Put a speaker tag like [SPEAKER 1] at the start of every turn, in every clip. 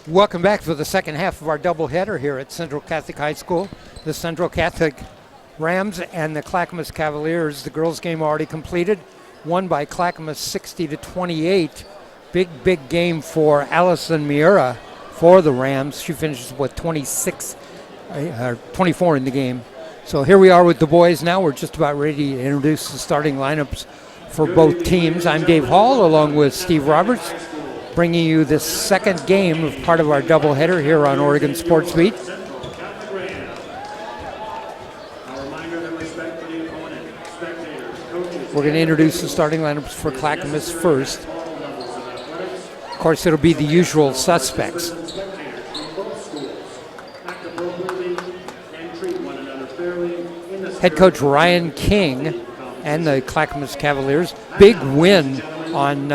[SPEAKER 1] Welcome back for the second half of our doubleheader here at Central Catholic High School. The Central Catholic Rams and the Clackamas Cavaliers. The girls' game already completed, won by Clackamas 60-28. Big game for Allison Miura for the Rams. She finishes with 24 in the game. So here we are with the boys now. We're just about ready to introduce the starting lineups for both teams. I'm Dave Hall along with Steve Roberts, bringing you this second game of part of our doubleheader here on Oregon Sports Beat. We're going to introduce the starting lineups for Clackamas first. Of course, it'll be the usual suspects. Head coach Ryan King and the Clackamas Cavaliers. Big win on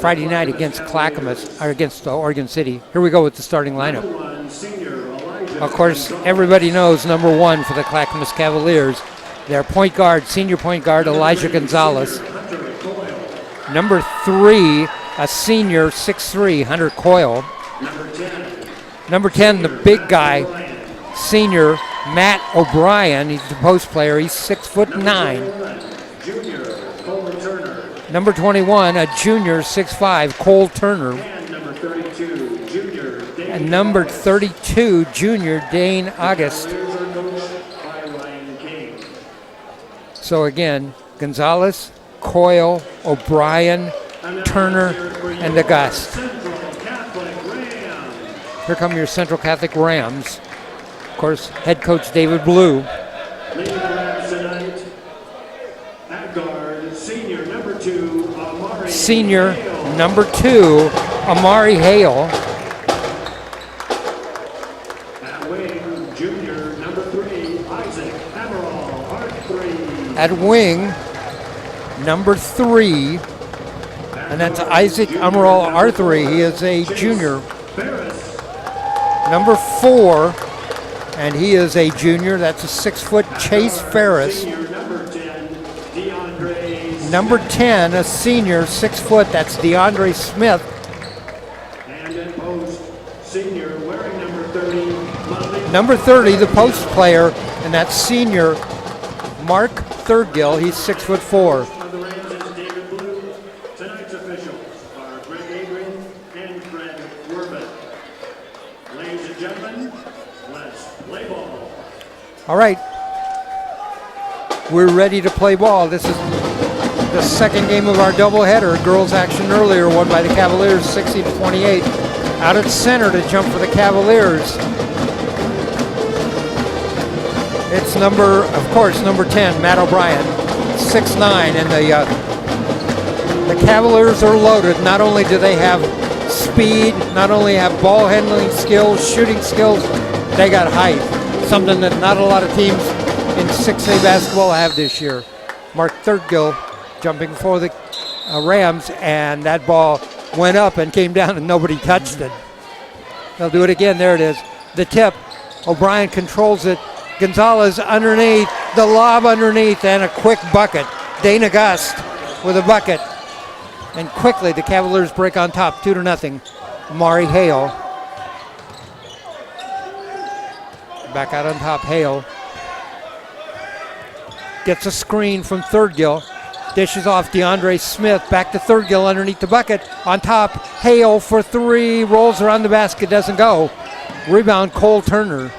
[SPEAKER 1] Friday night against Clackamas, or against Oregon City. Here we go with the starting lineup. Of course, everybody knows number one for the Clackamas Cavaliers. Their point guard, senior point guard, Elijah Gonzalez. Number 3, a senior, 6'3", Hunter Coyle. Number 10, the big guy, senior, Matt O'Brien. He's the post player. He's 6'9". Number 21, a junior, 6'5", Cole Turner. And number 32, junior, Dane August. So again, Gonzalez, Coyle, O'Brien, Turner, and August. Here come your Central Catholic Rams. Of course, head coach David Blue. Senior number 2, Amari Hale. At wing, number 3, and that's Isaac Amaral Arthuri. He is a junior. Number 4, and he is a junior. That's a 6-foot Chase Ferris. Number 10, a senior, 6 foot. That's DeAndre Smith. Number 30, the post player, and that's senior Mark Thurgill. He's 6'4".
[SPEAKER 2] Tonight's officials are Greg Adrian and Fred Werben. Ladies and gentlemen, let's play ball.
[SPEAKER 1] All right, we're ready to play ball. This is the second game of our doubleheader. Girls action earlier, won by the Cavaliers 60-28. Out at center to jump for the Cavaliers. It's number 10, Matt O'Brien, 6'9", and the Cavaliers are loaded. Not only do they have speed, not only have ball handling skills, shooting skills, they got height, something that not a lot of teams in 6A basketball have this year. Mark Thurgill jumping for the Rams, and that ball went up and came down and nobody touched it. They'll do it again. There it is. The tip. O'Brien controls it. Gonzalez underneath, the lob underneath, and a quick bucket. Dane August with a bucket. And quickly the Cavaliers break on top, 2-0. Amari Hale. Back out on top, Hale. Gets a screen from Thurgill. Dishes off DeAndre Smith. Back to Thurgill underneath the bucket. On top, Hale for 3. Rolls around the basket, doesn't go. Rebound, Cole Turner.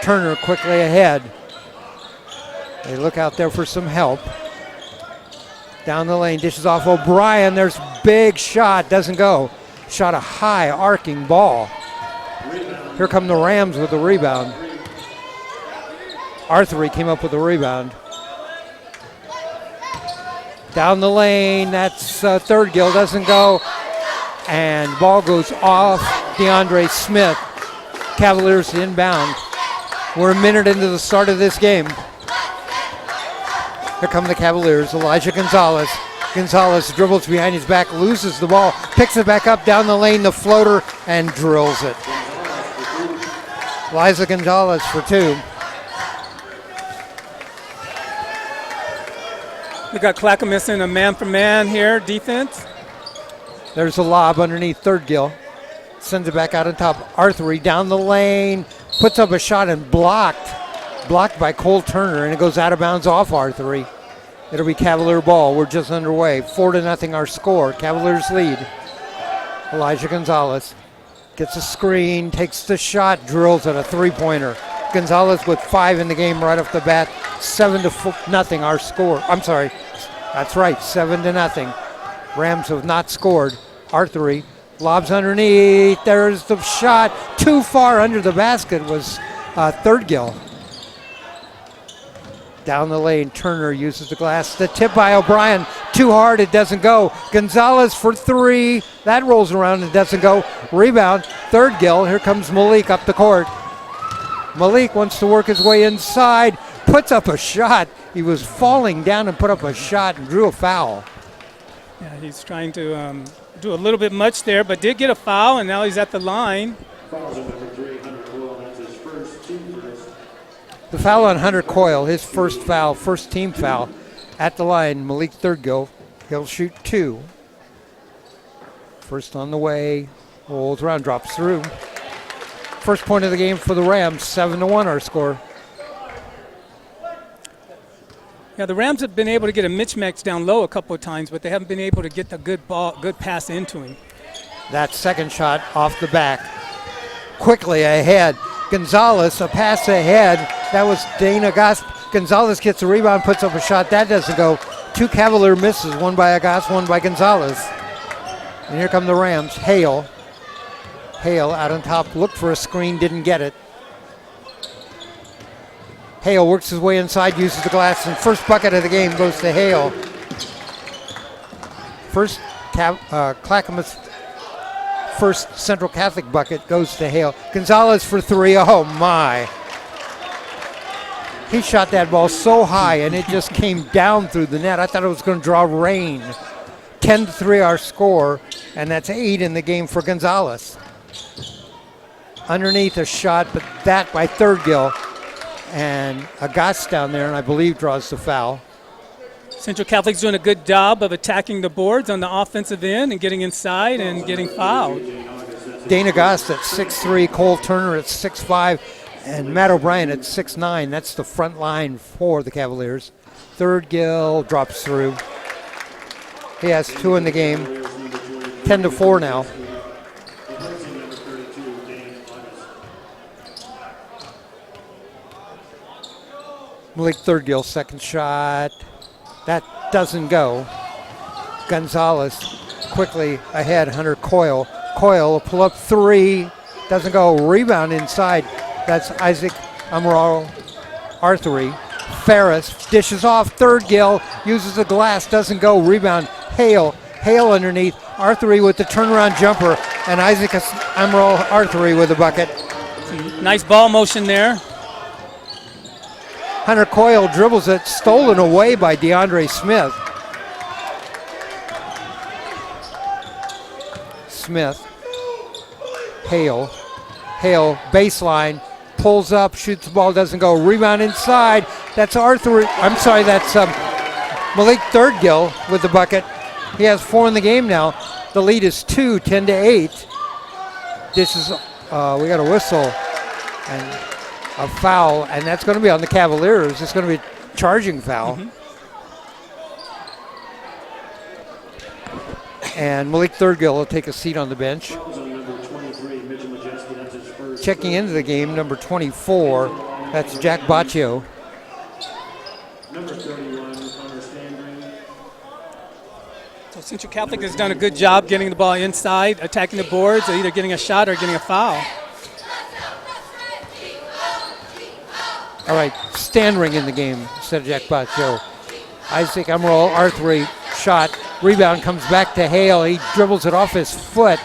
[SPEAKER 1] Turner quickly ahead. They look out there for some help. Down the lane, dishes off O'Brien. There's big shot, doesn't go. Shot a high arcing ball. Here come the Rams with the rebound. Arthuri came up with the rebound. Down the lane, that's Thurgill, doesn't go. And ball goes off DeAndre Smith. Cavaliers inbound. We're a minute into the start of this game. Here come the Cavaliers. Elijah Gonzalez. Gonzalez dribbles behind his back, loses the ball, picks it back up down the lane, the floater, and drills it. Elijah Gonzalez for 2.
[SPEAKER 3] We got Clackamas in a man-for-man here, defense.
[SPEAKER 1] There's a lob underneath third gill. Sends it back out on top. Arthur down the lane. Puts up a shot and blocked. Blocked by Cole Turner, and it goes out of bounds off Arthur. It'll be Cavalier ball. We're just underway. 4-0 our score. Cavaliers lead. Elijah Gonzalez gets a screen, takes the shot, drills at a three-pointer. Gonzalez with 5 in the game right off the bat. 7-0 our score. I'm sorry. That's right, 7-0. Rams have not scored. Arthur lobs underneath. There's the shot. Too far under the basket was third gill. Down the lane, Turner uses the glass. The tip by O'Brien, too hard, it doesn't go. Gonzalez for 3, that rolls around and doesn't go. Rebound, third gill, here comes Malik up the court. Malik wants to work his way inside, puts up a shot. He was falling down and put up a shot and drew a foul.
[SPEAKER 3] Yeah, he's trying to do a little bit much there, but did get a foul, and now he's at the line.
[SPEAKER 1] The foul on Hunter Coyle, his first foul, first team foul. At the line, Malik third gill. He'll shoot 2. First on the way, rolls around, drops through. First point of the game for the Rams, 7-1 our score.
[SPEAKER 3] Yeah, the Rams have been able to get a mismatch down low a couple of times, but they haven't been able to get the good pass into him.
[SPEAKER 1] That second shot off the back. Quickly ahead. Gonzalez, a pass ahead. That was Dana Goss. Gonzalez gets a rebound, puts up a shot. That doesn't go. 2 Cavalier misses, one by Agas, one by Gonzalez. And here come the Rams. Hale out on top, looked for a screen, didn't get it. Hale works his way inside, uses the glass, and first bucket of the game goes to Hale. First Clackamas first Central Catholic bucket goes to Hale. Gonzalez for 3. Oh my. He shot that ball so high and it just came down through the net. I thought it was going to draw rain. 10-3 our score, and that's 8 in the game for Gonzalez. Underneath a shot, but that by third gill. And Agas down there, and I believe draws the foul.
[SPEAKER 3] Central Catholic's doing a good job of attacking the boards on the offensive end and getting inside and getting fouled.
[SPEAKER 1] Dana Goss at 6'3", Cole Turner at 6'5", and Matt O'Brien at 6'9". That's the front line for the Cavaliers. Third gill drops through. He has 2 in the game. 10-4 now. Malik third gill, second shot. That doesn't go. Gonzalez quickly ahead, Hunter Coyle. Coyle will pull up 3, doesn't go. Rebound inside. That's Isaac Amaral Arthur. Ferris dishes off, third gill, uses the glass, doesn't go. Rebound, Hale underneath. Arthur with the turnaround jumper, and Isaac Amaral Arthur with the bucket.
[SPEAKER 3] Nice ball motion there.
[SPEAKER 1] Hunter Coyle dribbles it, stolen away by DeAndre Smith. Hale, baseline, pulls up, shoots the ball, doesn't go. Rebound inside. That's Malik third gill with the bucket. He has 4 in the game now. The lead is 2, 10-8. This is, we got a whistle and a foul, and that's going to be on the Cavaliers. It's going to be a charging foul. And Malik Thurgill will take a seat on the bench. Checking into the game, number 24, that's Jack Baccio.
[SPEAKER 2] Number 31,
[SPEAKER 3] So Central Catholic has done a good job getting the ball inside, attacking the boards, either getting a shot or getting a foul.
[SPEAKER 1] All right, Stanring in the game instead of Jack Baccio. Isaac Amaral Arthur shot. Rebound comes back to Hale. He dribbles it off his foot.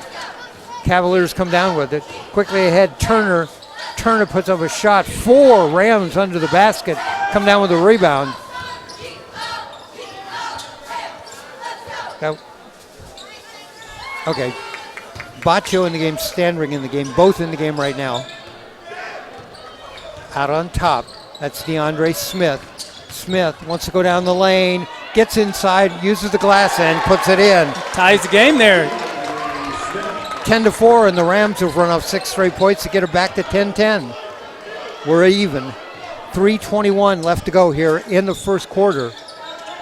[SPEAKER 1] Cavaliers come down with it. Quickly ahead, Turner. Turner puts up a shot. 4 Rams under the basket. Come down with a rebound. Okay. Baccio in the game, Stanring in the game. Both in the game right now. Out on top, that's DeAndre Smith. Smith wants to go down the lane, gets inside, uses the glass and puts it in.
[SPEAKER 3] Ties the game there.
[SPEAKER 1] 10-4, and the Rams have run off 6 straight points to get it back to 10-10. We're even. 3:21 left to go here in the first quarter.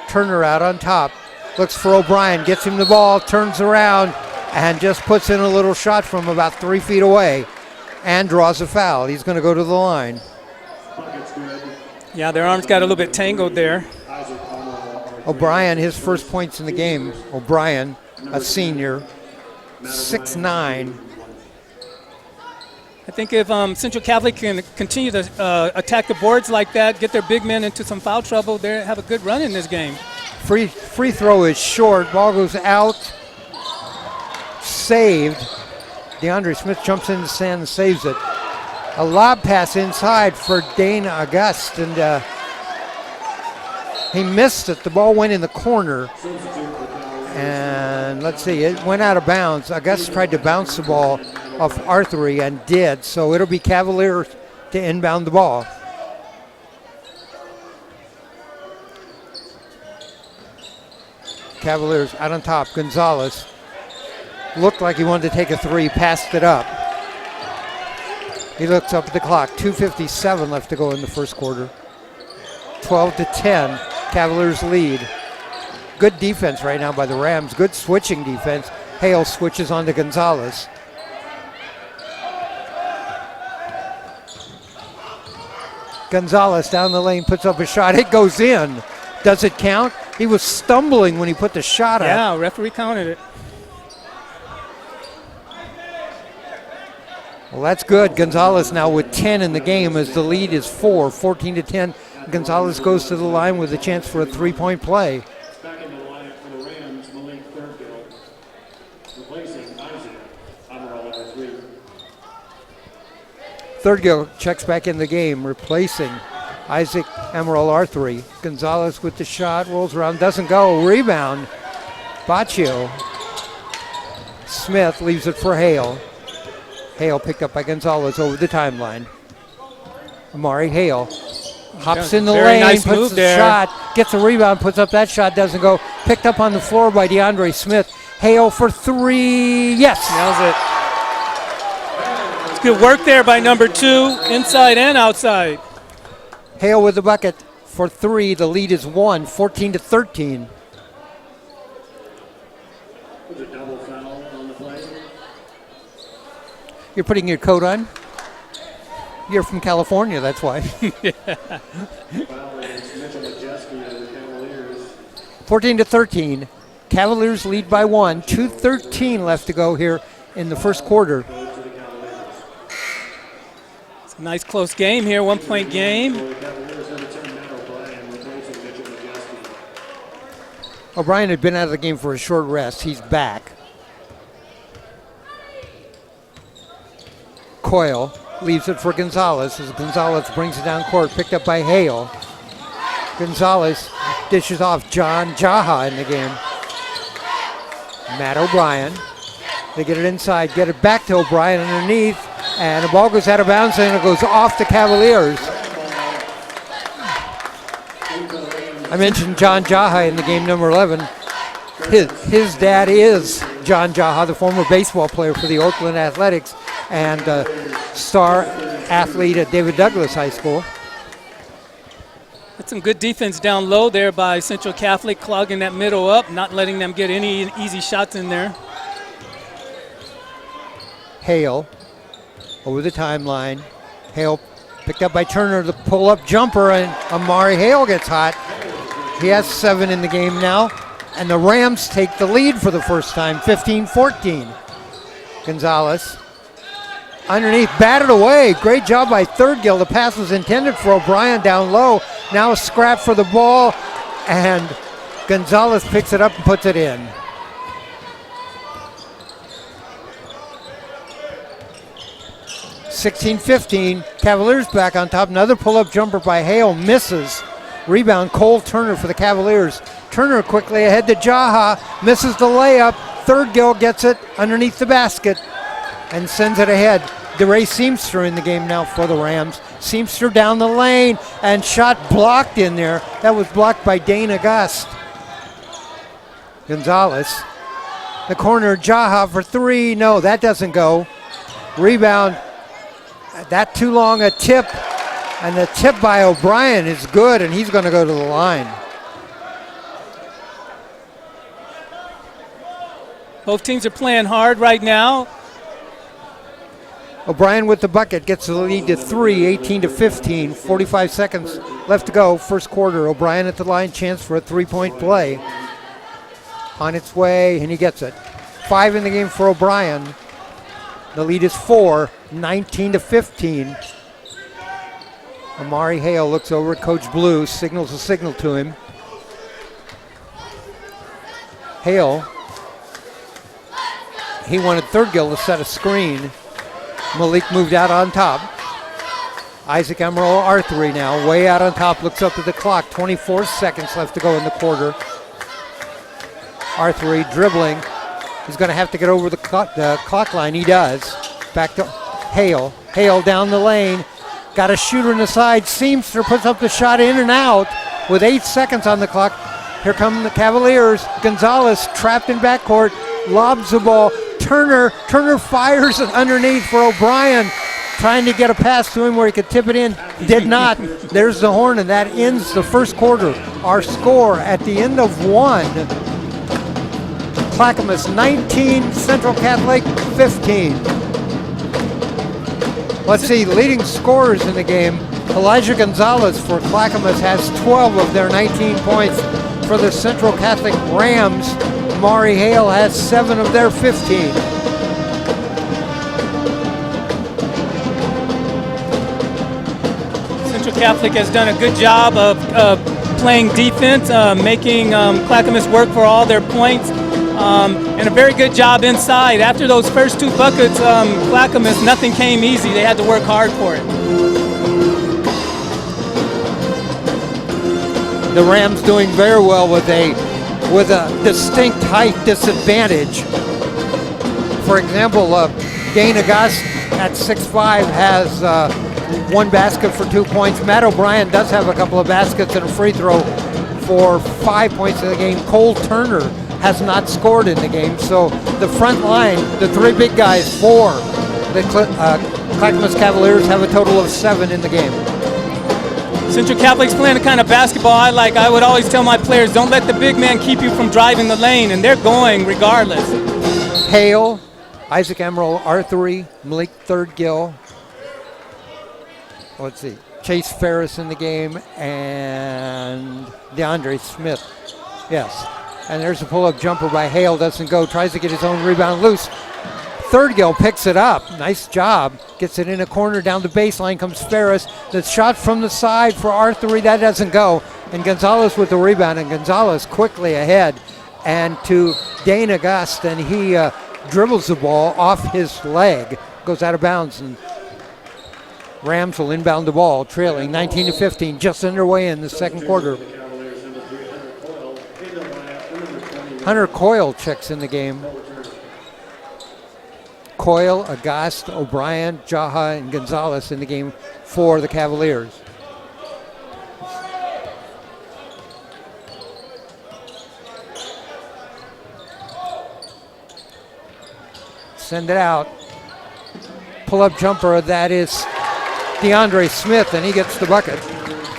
[SPEAKER 1] Turner out on top. Looks for O'Brien, gets him the ball, turns around, and just puts in a little shot from about 3 feet away and draws a foul. He's going to go to the line.
[SPEAKER 3] Yeah, their arms got a little bit tangled there.
[SPEAKER 1] O'Brien, his first points in the game. O'Brien, a senior, 6'9".
[SPEAKER 3] I think if Central Catholic can continue to attack the boards like that, get their big men into some foul trouble, they have a good run in this game.
[SPEAKER 1] Free throw is short. Ball goes out. Saved. DeAndre Smith jumps in the sand and saves it. A lob pass inside for Dana August, and he missed it. The ball went in the corner. And let's see, it went out of bounds. August tried to bounce the ball off Arthery and did, so it'll be Cavaliers to inbound the ball. Cavaliers out on top. Gonzalez looked like he wanted to take a three, passed it up. He looks up at the clock. 2:57 left to go in the first quarter. 12-10, Cavaliers lead. Good defense right now by the Rams. Good switching defense. Hale switches on to Gonzalez. Gonzalez down the lane, puts up a shot. It goes in. Does it count? He was stumbling when he put the shot up.
[SPEAKER 3] Yeah, referee counted it.
[SPEAKER 1] Well, that's good. Gonzalez now with 10 in the game as the lead is 14-10. Gonzalez goes to the line with a chance for a three-point play.
[SPEAKER 2] Back in the lineup for the Rams, Malik Thurgood, replacing Isaac Amaral at 3.
[SPEAKER 1] Thurgood checks back in the game, replacing Isaac Amaral Arthery. Gonzalez with the shot, rolls around, doesn't go. Rebound. Baccio. Smith leaves it for Hale. Hale picked up by Gonzalez over the timeline. Amari Hale hops in the lane,
[SPEAKER 3] nice
[SPEAKER 1] puts
[SPEAKER 3] move
[SPEAKER 1] the
[SPEAKER 3] there.
[SPEAKER 1] shot, gets a rebound, puts up that shot, doesn't go. Picked up on the floor by DeAndre Smith. Hale for three, yes.
[SPEAKER 3] Nails it. It's good work there by number 2, inside and outside.
[SPEAKER 1] Hale with the bucket for three. The lead is 14-13.
[SPEAKER 2] Was a double foul on the play.
[SPEAKER 1] You're putting your coat on? You're from California, that's why.
[SPEAKER 2] Foul against Mitchell Majeski of the Cavaliers.
[SPEAKER 1] 14-13. Cavaliers lead by 1. 2:13 left to go here in the first quarter.
[SPEAKER 3] It's a nice close game here, 1-point game.
[SPEAKER 2] For the Cavaliers, number 10, Matt O'Brien, replacing Mitchell Majeski.
[SPEAKER 1] O'Brien had been out of the game for a short rest. He's back. Coyle leaves it for Gonzalez as Gonzalez brings it down court, picked up by Hale. Gonzalez dishes off John Jaha in the game. Matt O'Brien. They get it inside, get it back to O'Brien underneath, and the ball goes out of bounds and it goes off the Cavaliers. I mentioned John Jaha in the game, number 11. His dad is John Jaha, the former baseball player for the Oakland Athletics and star athlete at David Douglas High School.
[SPEAKER 3] That's some good defense down low there by Central Catholic, clogging that middle up, not letting them get any easy shots in there.
[SPEAKER 1] Hale over the timeline. Hale picked up by Turner, the pull-up jumper, and Amari Hale gets hot. He has 7 in the game now, and the Rams take the lead for the first time, 15-14. Gonzalez underneath, batted away. Great job by Thurgood. The pass was intended for O'Brien down low. Now a scrap for the ball, and Gonzalez picks it up and puts it in. (16-15). Cavaliers back on top. Another pull-up jumper by Hale, misses. Rebound, Cole Turner for the Cavaliers. Turner quickly ahead to Jaha, misses the layup. Thurgood gets it underneath the basket and sends it ahead. DeRay Seamster in the game now for the Rams. Seamster down the lane and shot blocked in there. That was blocked by Dane August. Gonzalez the corner. Jaha for three. No, that doesn't go. Rebound. That too long a tip. And the tip by O'Brien is good, and he's going to go to the line.
[SPEAKER 3] Both teams are playing hard right now.
[SPEAKER 1] O'Brien with the bucket gets the lead to 3, 18 to 15. 45 seconds left to go, first quarter. O'Brien at the line, chance for a three-point play. On its way, and he gets it. 5 in the game for O'Brien. The lead is 4, 19 to 15. Amari Hale looks over at Coach Blue, signals a signal to him. Hale, he wanted Thurgill to set a screen. Malik moved out on top. Isaac Emerald R3 now, way out on top, looks up at the clock. 24 seconds left to go in the quarter. R3 dribbling. He's going to have to get over the clock line. He does. Back to Hale. Hale down the lane. Got a shooter in the side. Seamster puts up the shot in and out with 8 seconds on the clock. Here come the Cavaliers. Gonzalez trapped in backcourt. Lobs the ball. Turner fires it underneath for O'Brien. Trying to get a pass to him where he could tip it in. Did not. There's the horn, and that ends the first quarter. Our score at the end of 1. Clackamas 19, Central Catholic 15. Let's see, leading scorers in the game. Elijah Gonzalez for Clackamas has 12 of their 19 points. For the Central Catholic Rams, Maury Hale has 7 of their 15.
[SPEAKER 3] Central Catholic has done a good job of playing defense, making Clackamas work for all their points. And a very good job inside. After those first 2 buckets, Clackamas, nothing came easy. They had to work hard for it.
[SPEAKER 1] The Rams doing very well with a distinct height disadvantage. For example, Dane August at 6'5" has 1 basket for 2 points. Matt O'Brien does have a couple of baskets and a free throw for 5 points in the game. Cole Turner has not scored in the game. So the front line, the 3 big guys for the Clackamas Cavaliers have a total of 7 in the game.
[SPEAKER 3] Central Catholic's playing the kind of basketball I like. I would always tell my players, don't let the big man keep you from driving the lane, and they're going regardless.
[SPEAKER 1] Hale, Isaac Emerald, R3, Malik Thurgill. Let's see, Chase Ferris in the game, and DeAndre Smith. Yes. And there's a pull-up jumper by Hale, doesn't go, tries to get his own rebound loose. Thurgill picks it up, nice job. Gets it in a corner, down the baseline comes Ferris. The shot from the side for R3, that doesn't go. And Gonzalez with the rebound, and Gonzalez quickly ahead. And to Dane August, and he dribbles the ball off his leg. Goes out of bounds, and Rams will inbound the ball, trailing 19 to 15, just underway in the second quarter. Hunter Coyle checks in the game. Coyle, Agast, O'Brien, Jaha, and Gonzalez in the game for the Cavaliers. Send it out. Pull-up jumper, that is DeAndre Smith, and he gets the bucket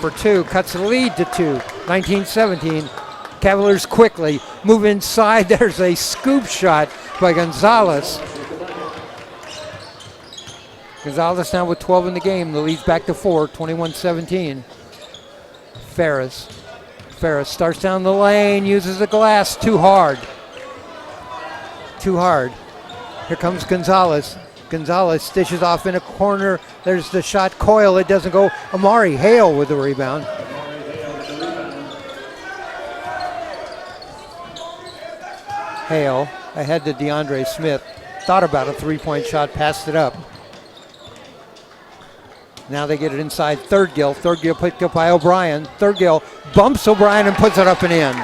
[SPEAKER 1] for 2. Cuts the lead to 2, 19-17. Cavaliers quickly move inside. There's a scoop shot by Gonzalez. Gonzalez now with 12 in the game. The lead's back to 4, 21-17. Ferris starts down the lane, uses the glass, too hard. Here comes Gonzalez. Gonzalez stitches off in a corner. There's the shot. Coyle, it doesn't go. Amari Hale with the rebound. Hale ahead to DeAndre Smith. Thought about a 3-point shot, passed it up. Now they get it inside Thurgill. Thurgill picked up by O'Brien. Thurgill bumps O'Brien and puts it up and in.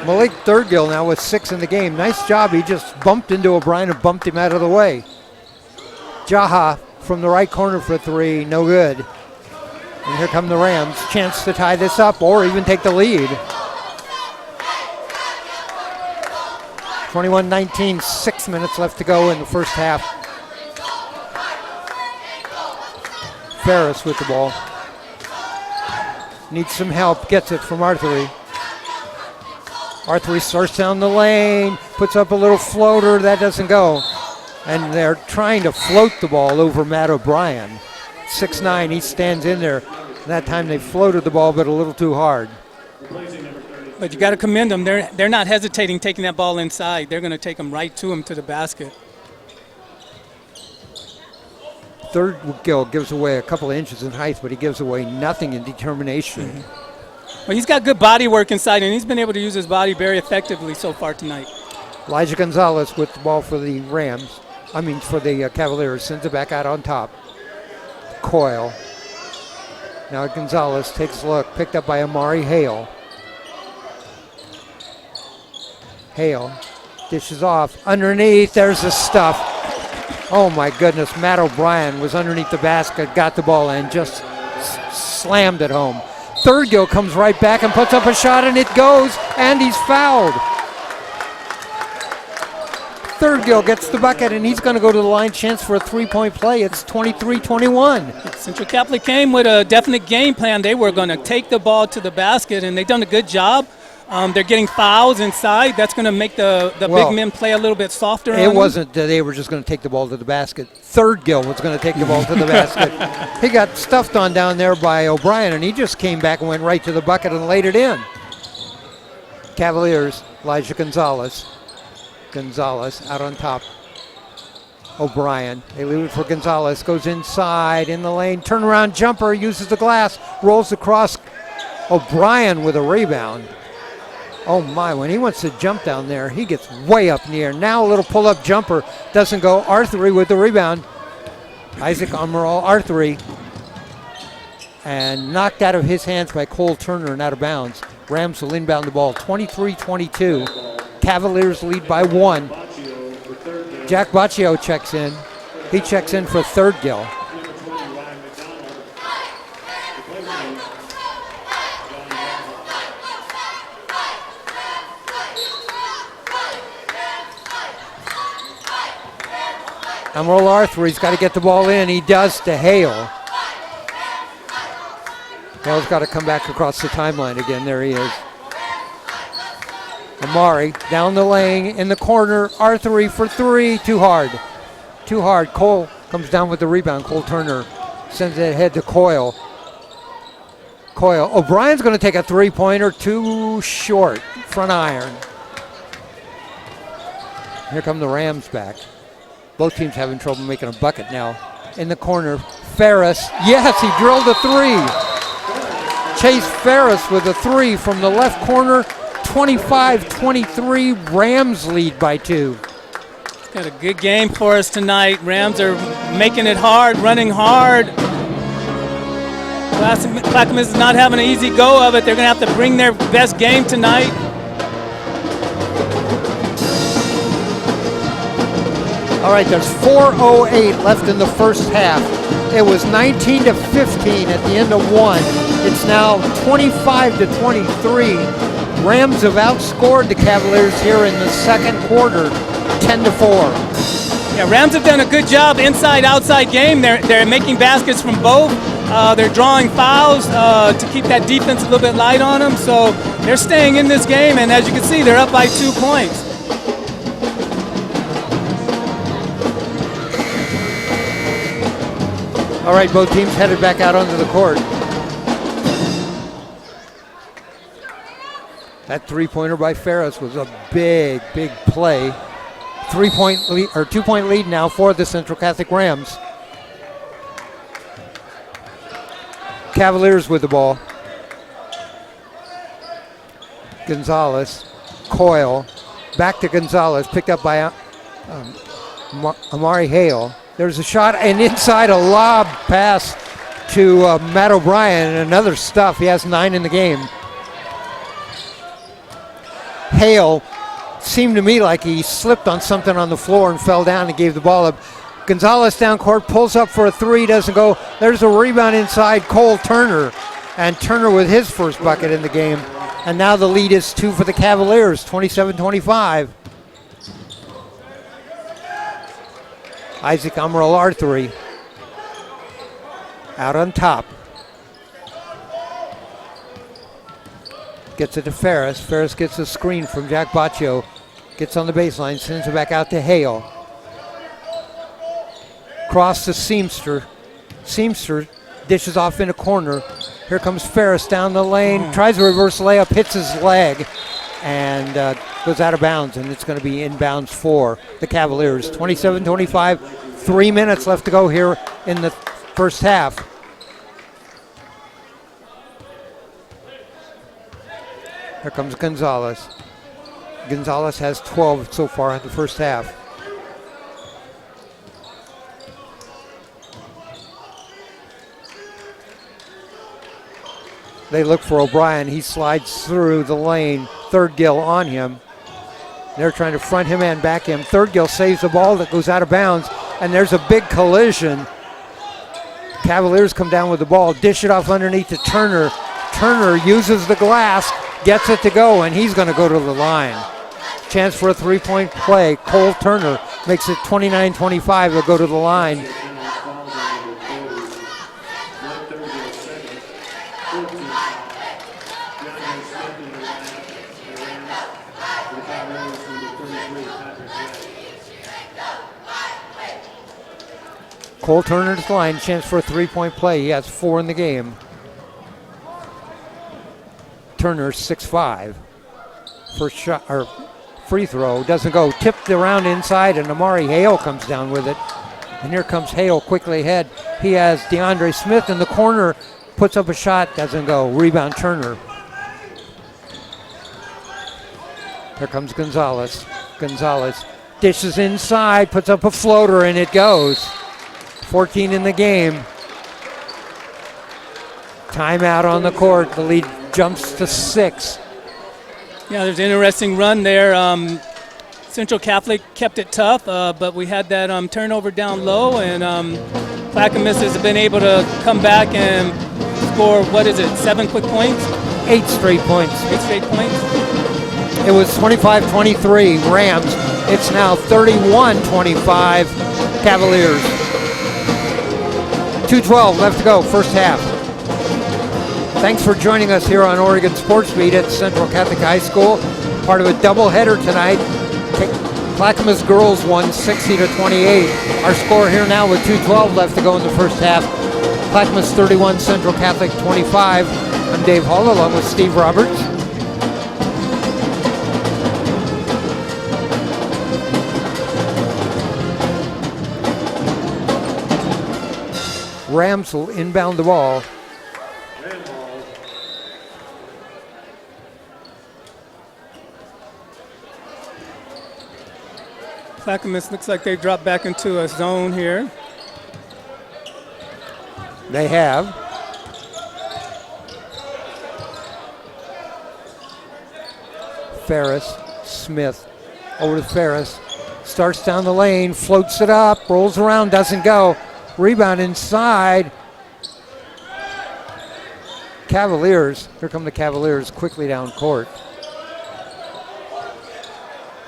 [SPEAKER 1] Malik Thurgill now with 6 in the game. Nice job. He just bumped into O'Brien and bumped him out of the way. Jaha from the right corner for 3. No good. And here come the Rams. Chance to tie this up or even take the lead. 21-19, 6 minutes left to go in the first half. Ferris with the ball. Needs some help, gets it from Arthery. Arthery starts down the lane, puts up a little floater, that doesn't go. And they're trying to float the ball over Matt O'Brien. 6'9", he stands in there. That time they floated the ball, but a little too hard.
[SPEAKER 3] But you got to commend them. They're not hesitating taking that ball inside. They're going to take them right to him to the basket.
[SPEAKER 1] Thurgill gives away a couple of inches in height, but he gives away nothing in determination.
[SPEAKER 3] Mm-hmm. Well, he's got good body work inside, and he's been able to use his body very effectively so far tonight.
[SPEAKER 1] Elijah Gonzalez with the ball for the for the Cavaliers, sends it back out on top. Coyle. Now Gonzalez takes a look, picked up by Amari Hale. Hale dishes off, underneath, there's the stuff. Oh my goodness, Matt O'Brien was underneath the basket, got the ball and just slammed it home. Thurgill comes right back and puts up a shot and it goes, and he's fouled. Thurgill gets the bucket and he's going to go to the line, chance for a three-point play. It's 23-21.
[SPEAKER 3] Central Catholic came with a definite game plan. They were going to take the ball to the basket, and they've done a good job. They're getting fouls inside. That's going to make the big men play a little bit softer.
[SPEAKER 1] It wasn't that they were just going to take the ball to the basket. Thurgill was going to take the ball to the basket. He got stuffed on down there by O'Brien, and he just came back and went right to the bucket and laid it in. Cavaliers, Elijah Gonzalez. Gonzalez out on top. O'Brien, they leave it for Gonzalez, goes inside in the lane, turnaround jumper, uses the glass, rolls across. O'Brien with a rebound. Oh my, when he wants to jump down there, he gets way up in the air. Now a little pull-up jumper, doesn't go. Arthery with the rebound. Isaac Amaral Arthery. And knocked out of his hands by Cole Turner and out of bounds. Rams will inbound the ball, 23-22. Cavaliers lead by 1. Jack Baccio checks in. He checks in for Thurgill. Amaral Arthery's got to get the ball in. He does to Hale. Hale's got to come back across the timeline again. There he is. Amari down the lane in the corner. Arthery for 3. Too hard. Too hard. Cole comes down with the rebound. Cole Turner sends it ahead to Coyle. Coyle. O'Brien's going to take a three-pointer. Too short. Front iron. Here come the Rams back. Both teams having trouble making a bucket now. In the corner, Ferris. Yes, he drilled a 3. Chase Ferris with a 3 from the left corner. 25-23, Rams lead by 2.
[SPEAKER 3] Got a good game for us tonight. Rams are making it hard, running hard. Clackamas is not having an easy go of it. They're going to have to bring their best game tonight.
[SPEAKER 1] All right, there's 4:08 left in the first half. It was 19-15 at the end of 1. It's now 25-23. Rams have outscored the Cavaliers here in the second quarter, 10-4.
[SPEAKER 3] Yeah, Rams have done a good job inside-outside game. They're making baskets from both. They're drawing fouls to keep that defense a little bit light on them. So they're staying in this game, and as you can see, they're up by 2 points.
[SPEAKER 1] All right, both teams headed back out onto the court. That three-pointer by Ferris was a big, big play. 3-point lead, or 2-point lead now for the Central Catholic Rams. Cavaliers with the ball. Gonzalez, Coyle, back to Gonzalez, picked up by Amari Hale. There's a shot, and inside a lob pass to Matt O'Brien, and another stuff. He has 9 in the game. Hale seemed to me like he slipped on something on the floor and fell down and gave the ball up. Gonzalez down court, pulls up for a 3, doesn't go. There's a rebound inside, Cole Turner. And Turner with his first bucket in the game. And now the lead is 2 for the Cavaliers, 27-25. Isaac Amaral Arthuri out on top. Gets it to Ferris. Ferris gets a screen from Jack Baccio. Gets on the baseline, sends it back out to Hale. Cross to Seamster. Seamster dishes off in a corner. Here comes Ferris down the lane. Tries a reverse layup, hits his leg, and goes out of bounds, and it's going to be inbounds for the Cavaliers. 27-25, 3 minutes left to go here in the first half. Here comes Gonzalez. Gonzalez has 12 so far in the first half. They look for O'Brien. He slides through the lane. Third-Gill on him. They're trying to front him and back him. Third-Gill saves the ball that goes out of bounds, and there's a big collision. Cavaliers come down with the ball, dish it off underneath to Turner. Turner uses the glass, gets it to go, and he's going to go to the line. Chance for a three-point play. Cole Turner makes it 29-25. He'll go to the line. Cole Turner to the line, chance for a three-point play. He has 4 in the game. Turner 6'5". First shot or free throw doesn't go. Tipped around inside, and Amari Hale comes down with it. And here comes Hale quickly ahead. He has DeAndre Smith in the corner, puts up a shot, doesn't go. Rebound Turner. Here comes Gonzalez. Gonzalez dishes inside, puts up a floater, and it goes. 14 in the game. Timeout on the court. The lead jumps to 6.
[SPEAKER 3] Yeah, there's an interesting run there. Central Catholic kept it tough, but we had that turnover down low, and Clackamas has been able to come back and score, 7 quick points?
[SPEAKER 1] 8 straight points.
[SPEAKER 3] 8 straight points.
[SPEAKER 1] It was 25-23 Rams. It's now 31-25 Cavaliers. 2:12 left to go, first half. Thanks for joining us here on Oregon Sports Beat at Central Catholic High School. Part of a doubleheader tonight. Clackamas girls won 60-28. Our score here now with 2:12 left to go in the first half. Clackamas 31, Central Catholic 25. I'm Dave Hall along with Steve Roberts. Rams will inbound the ball.
[SPEAKER 3] Clackamas looks like they dropped back into a zone here.
[SPEAKER 1] They have. Ferris, Smith, over to Ferris. Starts down the lane, floats it up, rolls around, doesn't go. Rebound inside. Cavaliers, here come the Cavaliers quickly down court.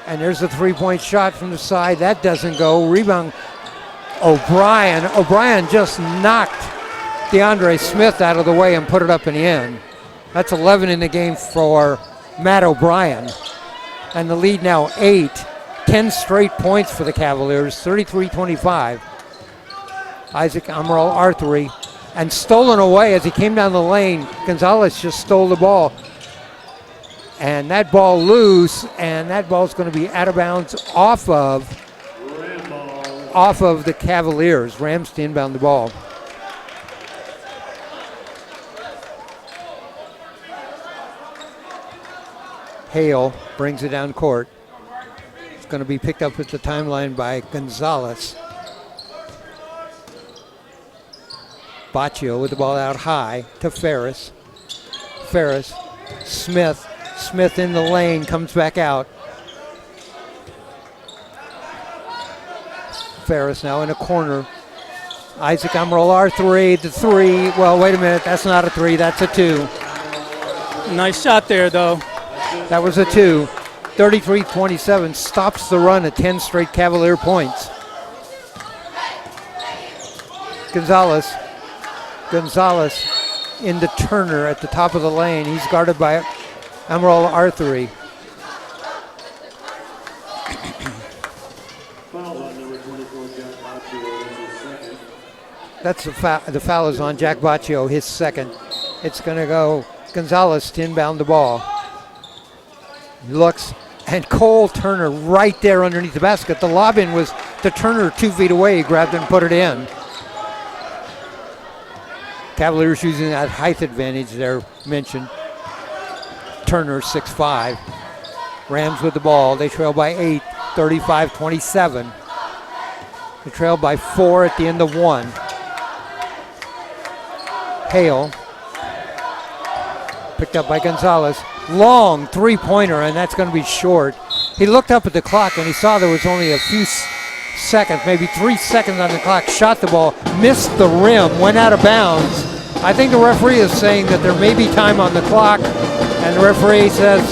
[SPEAKER 1] And there's a three-point shot from the side. That doesn't go. Rebound, O'Brien. O'Brien just knocked DeAndre Smith out of the way and put it up and in. That's 11 in the game for Matt O'Brien. And the lead now 8. 10 straight points for the Cavaliers, 33-25. Isaac Amaral Arthuri, and stolen away as he came down the lane. Gonzalez just stole the ball. And that ball loose, and that ball's going to be out of bounds off of the Cavaliers. Rams to inbound the ball. Hale brings it down court. It's going to be picked up at the timeline by Gonzalez. Baccio with the ball out high to Ferris. Ferris, Smith. Smith in the lane, comes back out. Ferris now in a corner. Isaac Amaral Arthuri, the 3. Well, wait a minute, that's not a 3, that's a 2.
[SPEAKER 3] Nice shot there, though.
[SPEAKER 1] That was a 2. 33-27 stops the run at 10 straight Cavalier points. Gonzalez into Turner at the top of the lane. He's guarded by Emerald Arthery.
[SPEAKER 2] Foul on number 24, Jack Baccio, his second.
[SPEAKER 1] That's the foul is on Jack Baccio, his second. It's going to go Gonzalez to inbound the ball. He looks, and Cole Turner right there underneath the basket. The lob-in was to Turner 2 feet away. He grabbed it and put it in. Cavaliers using that height advantage there mentioned. Turner 6'5". Rams with the ball. They trail by 8, 35-27. They trail by 4 at the end of 1. Hale. Picked up by Gonzalez. Long three-pointer, and that's going to be short. He looked up at the clock, and he saw there was only a few seconds, maybe 3 seconds on the clock. Shot the ball, missed the rim, went out of bounds. I think the referee is saying that there may be time on the clock, and the referee says,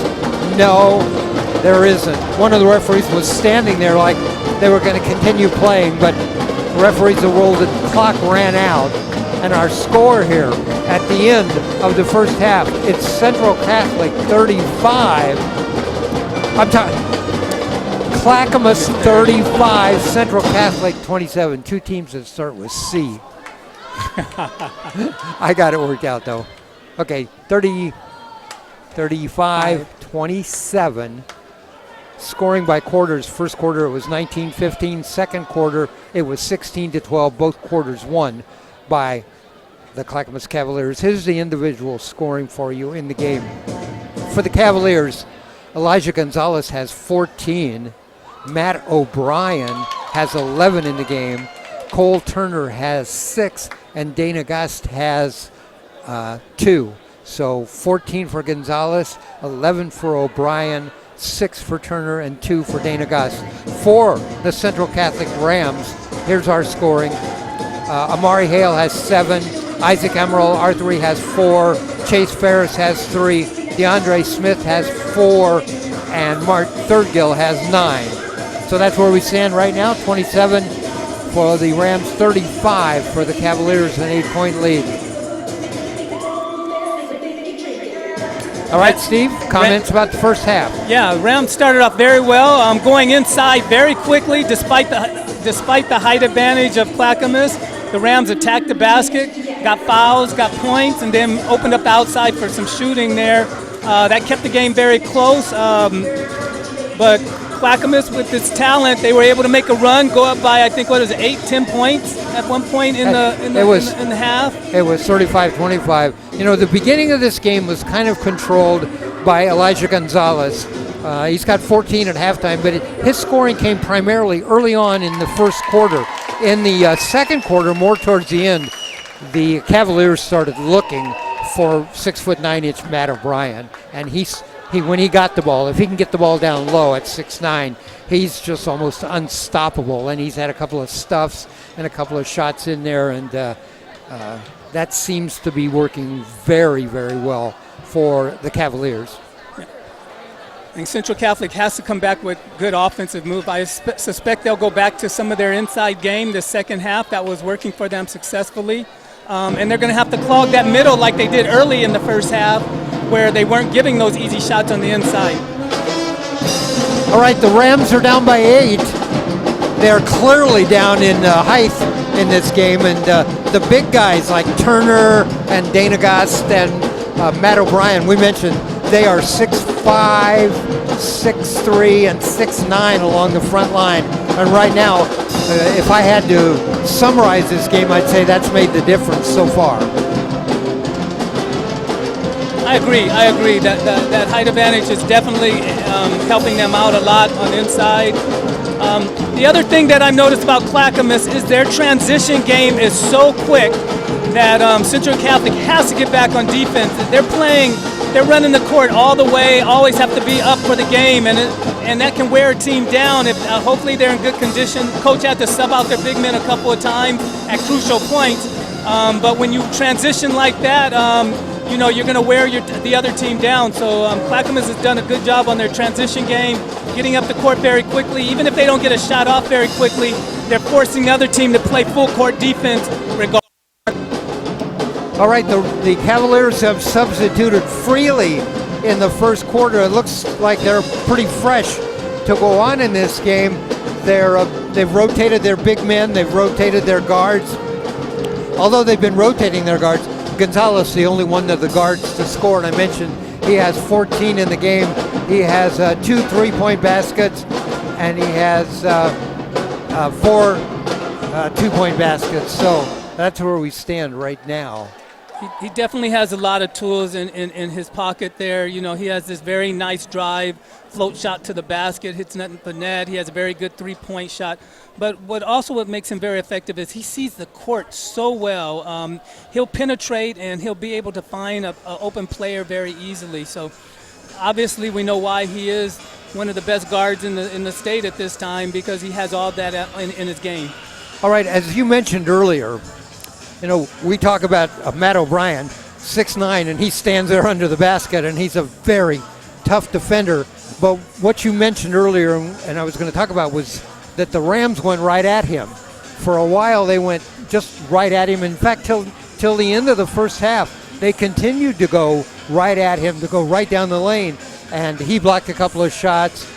[SPEAKER 1] no, there isn't. One of the referees was standing there like they were going to continue playing, but the referees have ruled that the clock ran out. And our score here at the end of the first half, it's Central Catholic 35. Clackamas 35, Central Catholic 27. Two teams that start with C. I got it worked out though. Okay, 35-27. Scoring by quarters. First quarter it was 19-15. Second quarter it was 16-12. Both quarters won by the Clackamas Cavaliers. Here's the individual scoring for you in the game. For the Cavaliers, Elijah Gonzalez has 14. Matt O'Brien has 11 in the game. Cole Turner has 6. And Dana Gust has 2. So 14 for Gonzalez, 11 for O'Brien, 6 for Turner, and 2 for Dana Gust. For the Central Catholic Rams, here's our scoring. Amari Hale has 7. Isaac Emerald Arthery has 4. Chase Ferris has 3. DeAndre Smith has 4. And Mark Thurgill has 9. So that's where we stand right now. 27 for the Rams, 35 for the Cavaliers, an 8-point lead. All right, Steve, comments about the first half.
[SPEAKER 3] Yeah, Rams started off very well, going inside very quickly despite the height advantage of Clackamas. The Rams attacked the basket, got fouls, got points, and then opened up the outside for some shooting there. That kept the game very close, but Clackamas, with its talent, they were able to make a run, go up by, I think, 8-10 points at one point in the half.
[SPEAKER 1] It was 35-25. You know, the beginning of this game was kind of controlled by Elijah Gonzalez. He's got 14 at halftime, but his scoring came primarily early on in the first quarter. In the second quarter, more towards the end, the Cavaliers started looking for 6'9" Matt O'Brien, and he when he got the ball, if he can get the ball down low at 6'9", he's just almost unstoppable. And he's had a couple of stuffs and a couple of shots in there, and that seems to be working very, very well for the Cavaliers.
[SPEAKER 3] I think Central Catholic has to come back with good offensive move. I suspect they'll go back to some of their inside game the second half that was working for them successfully. And they're going to have to clog that middle like they did early in the first half, where they weren't giving those easy shots on the inside.
[SPEAKER 1] All right, the Rams are down by 8. They're clearly down in height in this game, and the big guys like Turner and Dana Gust and Matt O'Brien, we mentioned, they are 6'5", 6'3", and 6'9" along the front line. And right now, if I had to summarize this game, I'd say that's made the difference so far.
[SPEAKER 3] I agree. That height advantage is definitely helping them out a lot on the inside. The other thing that I've noticed about Clackamas is their transition game is so quick that Central Catholic has to get back on defense. They're running the court all the way, always have to be up for the game, and that can wear a team down. If hopefully they're in good condition. Coach had to sub out their big men a couple of times at crucial points. But when you transition like that, you're going to wear the other team down. So Clackamas has done a good job on their transition game, getting up the court very quickly. Even if they don't get a shot off very quickly, they're forcing the other team to play full court defense regardless.
[SPEAKER 1] All right, the Cavaliers have substituted freely in the first quarter. It looks like they're pretty fresh to go on in this game. They've rotated their big men, they've rotated their guards. Although they've been rotating their guards, Gonzalez, the only one of the guards to score, and I mentioned he has 14 in the game. He has 2 3-point baskets, and he has 4 2-point baskets. So that's where we stand right now.
[SPEAKER 3] He definitely has a lot of tools in his pocket there. You know, he has this very nice drive, float shot to the basket, hits nothing but net. He has a very good 3-point shot. But what makes him very effective is he sees the court so well. He'll penetrate and he'll be able to find an open player very easily. So obviously we know why he is one of the best guards in the state at this time, because he has all that in his game.
[SPEAKER 1] All right, as you mentioned earlier, you know, we talk about Matt O'Brien, 6'9", and he stands there under the basket, and he's a very tough defender. But what you mentioned earlier, and I was going to talk about, was that the Rams went right at him. For a while, they went just right at him. In fact, till the end of the first half, they continued to go right at him, to go right down the lane. And he blocked a couple of shots.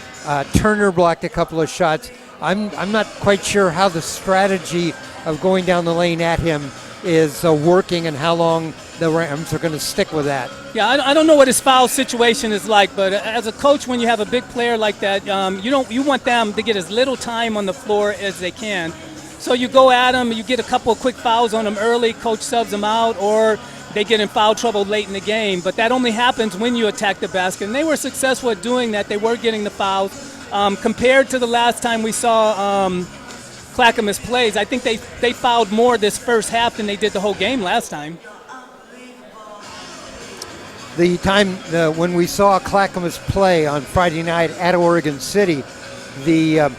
[SPEAKER 1] Turner blocked a couple of shots. I'm not quite sure how the strategy of going down the lane at him is working, and how long the Rams are going to stick with that.
[SPEAKER 3] Yeah, I don't know what his foul situation is like, but as a coach, when you have a big player like that, you want them to get as little time on the floor as they can. So you go at him, you get a couple of quick fouls on him early, coach subs them out, or they get in foul trouble late in the game. But that only happens when you attack the basket, and they were successful at doing that. They were getting the fouls. Compared to the last time we saw Clackamas plays, I think they fouled more this first half than they did the whole game last time.
[SPEAKER 1] The time when we saw Clackamas play on Friday night at Oregon City, the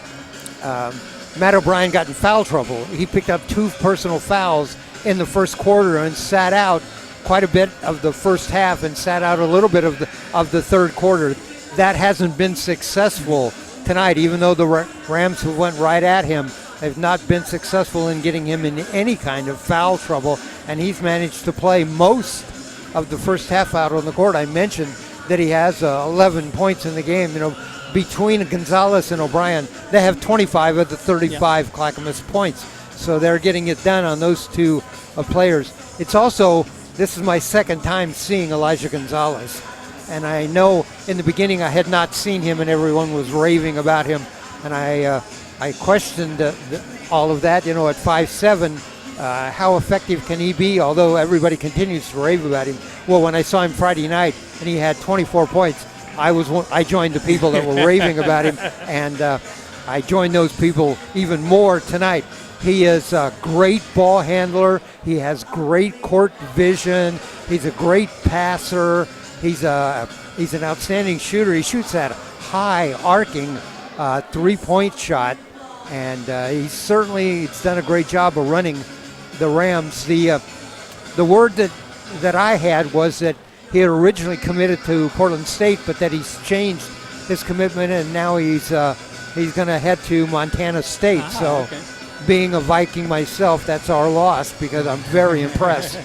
[SPEAKER 1] Matt O'Brien got in foul trouble. He picked up 2 personal fouls in the first quarter and sat out quite a bit of the first half and sat out a little bit of the third quarter. That hasn't been successful tonight, even though the Rams who went right at him have not been successful in getting him in any kind of foul trouble, and he's managed to play most of the first half out on the court. I mentioned that he has 11 points in the game. You know, between Gonzalez and O'Brien, they have 25 of the 35 Clackamas points, so they're getting it done on those 2 players. It's also, this is my second time seeing Elijah Gonzalez, and I know in the beginning I had not seen him and everyone was raving about him, and I questioned all of that, you know, at 5'7", how effective can he be, although everybody continues to rave about him. Well, when I saw him Friday night and he had 24 points, I joined the people that were raving about him, and I joined those people even more tonight. He is a great ball handler. He has great court vision. He's a great passer. He's an outstanding shooter. He shoots that high arcing 3-point shot, and he's done a great job of running the Rams. The word that I had was that he had originally committed to Portland State, but that he's changed his commitment, and now he's going to head to Montana State. Okay. Being a Viking myself, that's our loss, because I'm very impressed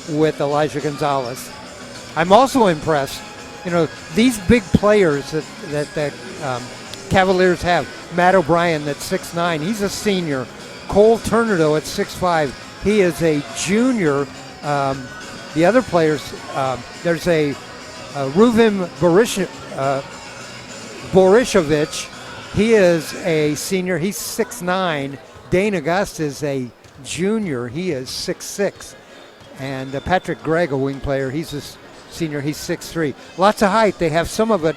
[SPEAKER 1] with Elijah Gonzalez. I'm also impressed, you know, these big players that Cavaliers have. Matt O'Brien, that's 6'9", he's a senior. Cole Turner, though, at 6'5", he is a junior. The other players, there's a Ruvim Borishovich. He is a senior. He's 6'9". Dane August is a junior. He is 6'6". And Patrick Gregg, a wing player, he's a senior. He's 6'3". Lots of height. They have some of it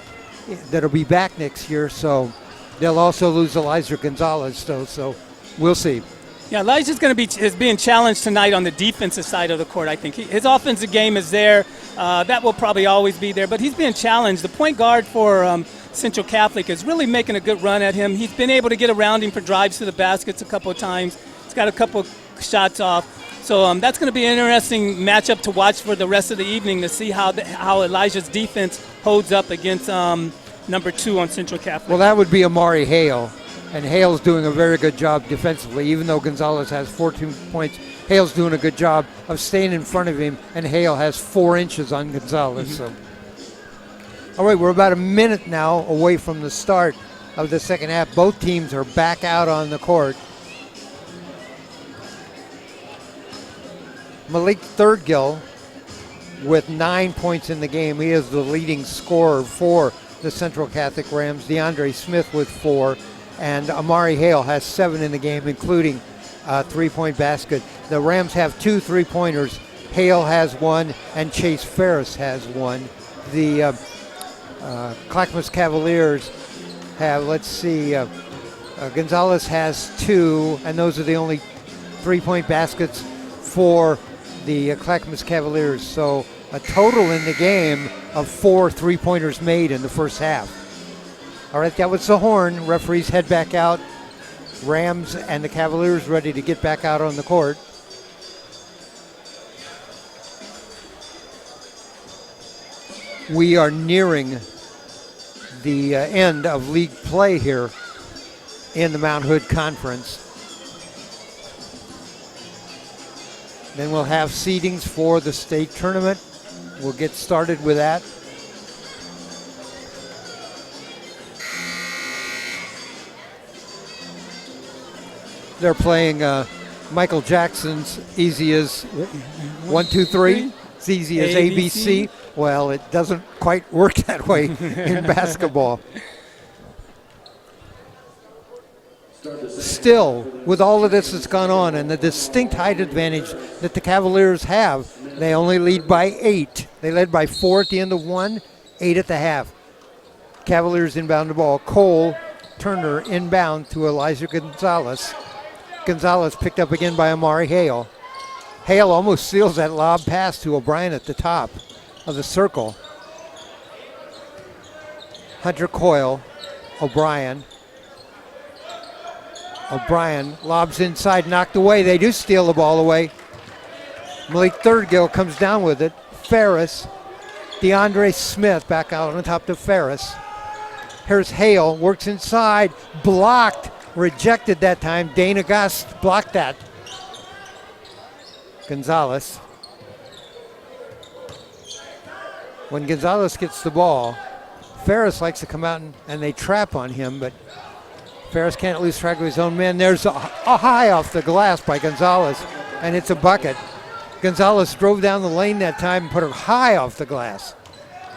[SPEAKER 1] that'll be back next year, so they'll also lose Elijah Gonzalez, so we'll see.
[SPEAKER 3] Yeah, Elijah's is being challenged tonight on the defensive side of the court, I think. His offensive game is there. That will probably always be there, but he's being challenged. The point guard for Central Catholic is really making a good run at him. He's been able to get around him for drives to the baskets a couple of times. He's got a couple of shots off. So that's going to be an interesting matchup to watch for the rest of the evening, to see how Elijah's defense holds up against number 2 on Central Catholic.
[SPEAKER 1] Well, that would be Amari Hale. And Hale's doing a very good job defensively. Even though Gonzalez has 14 points, Hale's doing a good job of staying in front of him, and Hale has 4 inches on Gonzalez. So, all right, we're about a minute now away from the start of the second half. Both teams are back out on the court. Malik Thurgill with 9 points in the game. He is the leading scorer for the Central Catholic Rams. DeAndre Smith with 4, and Amari Hale has 7 in the game, including a 3-point basket. The Rams have 2 3-pointers. Hale has 1, and Chase Ferris has 1. The Clackamas Cavaliers have, Gonzalez has 2, and those are the only 3-point baskets for the Clackamas Cavaliers. So a total in the game of 4 3-pointers made in the first half. All right, that was the horn. Referees head back out. Rams and the Cavaliers ready to get back out on the court. We are nearing the end of league play here in the Mount Hood Conference. Then we'll have seedings for the state tournament. We'll get started with that. They're playing Michael Jackson's Easy as 1, 2, 3. It's easy as ABC. Well, it doesn't quite work that way in basketball. Still, with all of this that's gone on and the distinct height advantage that the Cavaliers have, they only lead by 8. They led by 4 at the end of 1, 8 at the half. Cavaliers inbound the ball. Cole Turner inbound to Elijah Gonzalez. Gonzalez picked up again by Amari Hale. Hale almost seals that lob pass to O'Brien at the top of the circle. Hunter Coyle, O'Brien. O'Brien lobs inside, knocked away. They do steal the ball away. Malik Thurgill comes down with it. Ferris, DeAndre Smith back out on top to Ferris. Here's Hale, works inside, blocked, rejected that time. Dana Gust blocked that. Gonzalez. When Gonzalez gets the ball, Ferris likes to come out and they trap on him, but Ferris can't lose track of his own men. There's a high off the glass by Gonzalez, and it's a bucket. Gonzalez drove down the lane that time and put it high off the glass.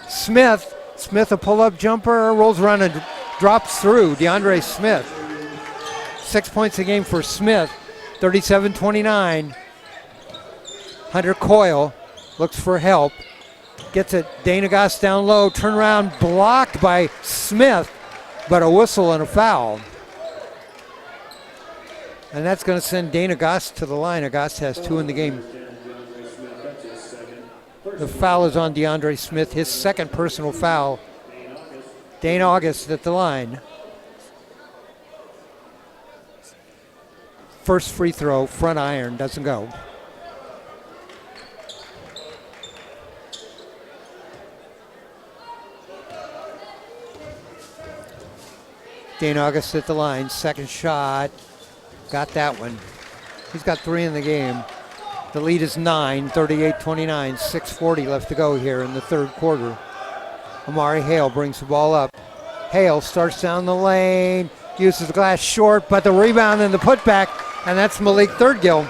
[SPEAKER 1] Smith a pull-up jumper, rolls around and drops through. DeAndre Smith. 6 points a game for Smith, 37-29. Hunter Coyle looks for help. Gets it, Dana Goss down low, turn around, blocked by Smith, but a whistle and a foul. And that's going to send Dana Goss to the line. Goss has 2 in the game. The foul is on DeAndre Smith, his second personal foul. Dane August at the line. First free throw, front iron, doesn't go. Dane August at the line, second shot, got that one. He's got 3 in the game. The lead is 9, 38-29, 6:40 left to go here in the third quarter. Amari Hale brings the ball up. Hale starts down the lane, uses the glass short, but the rebound and the putback, and that's Malik Thurgill.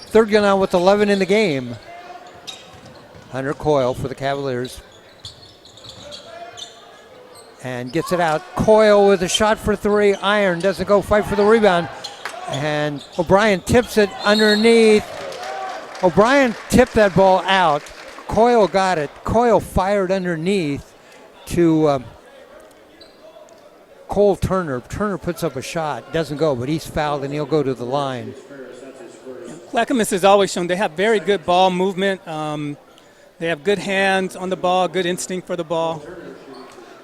[SPEAKER 1] Thurgill now with 11 in the game. Hunter Coyle for the Cavaliers. And gets it out. Coyle with a shot for 3. Iron doesn't go. Fight for the rebound. And O'Brien tips it underneath. O'Brien tipped that ball out. Coyle got it. Coyle fired underneath to Cole Turner. Turner puts up a shot. Doesn't go, but he's fouled and he'll go to the line.
[SPEAKER 3] Clackamas has always shown they have very good ball movement. They have good hands on the ball, good instinct for the ball.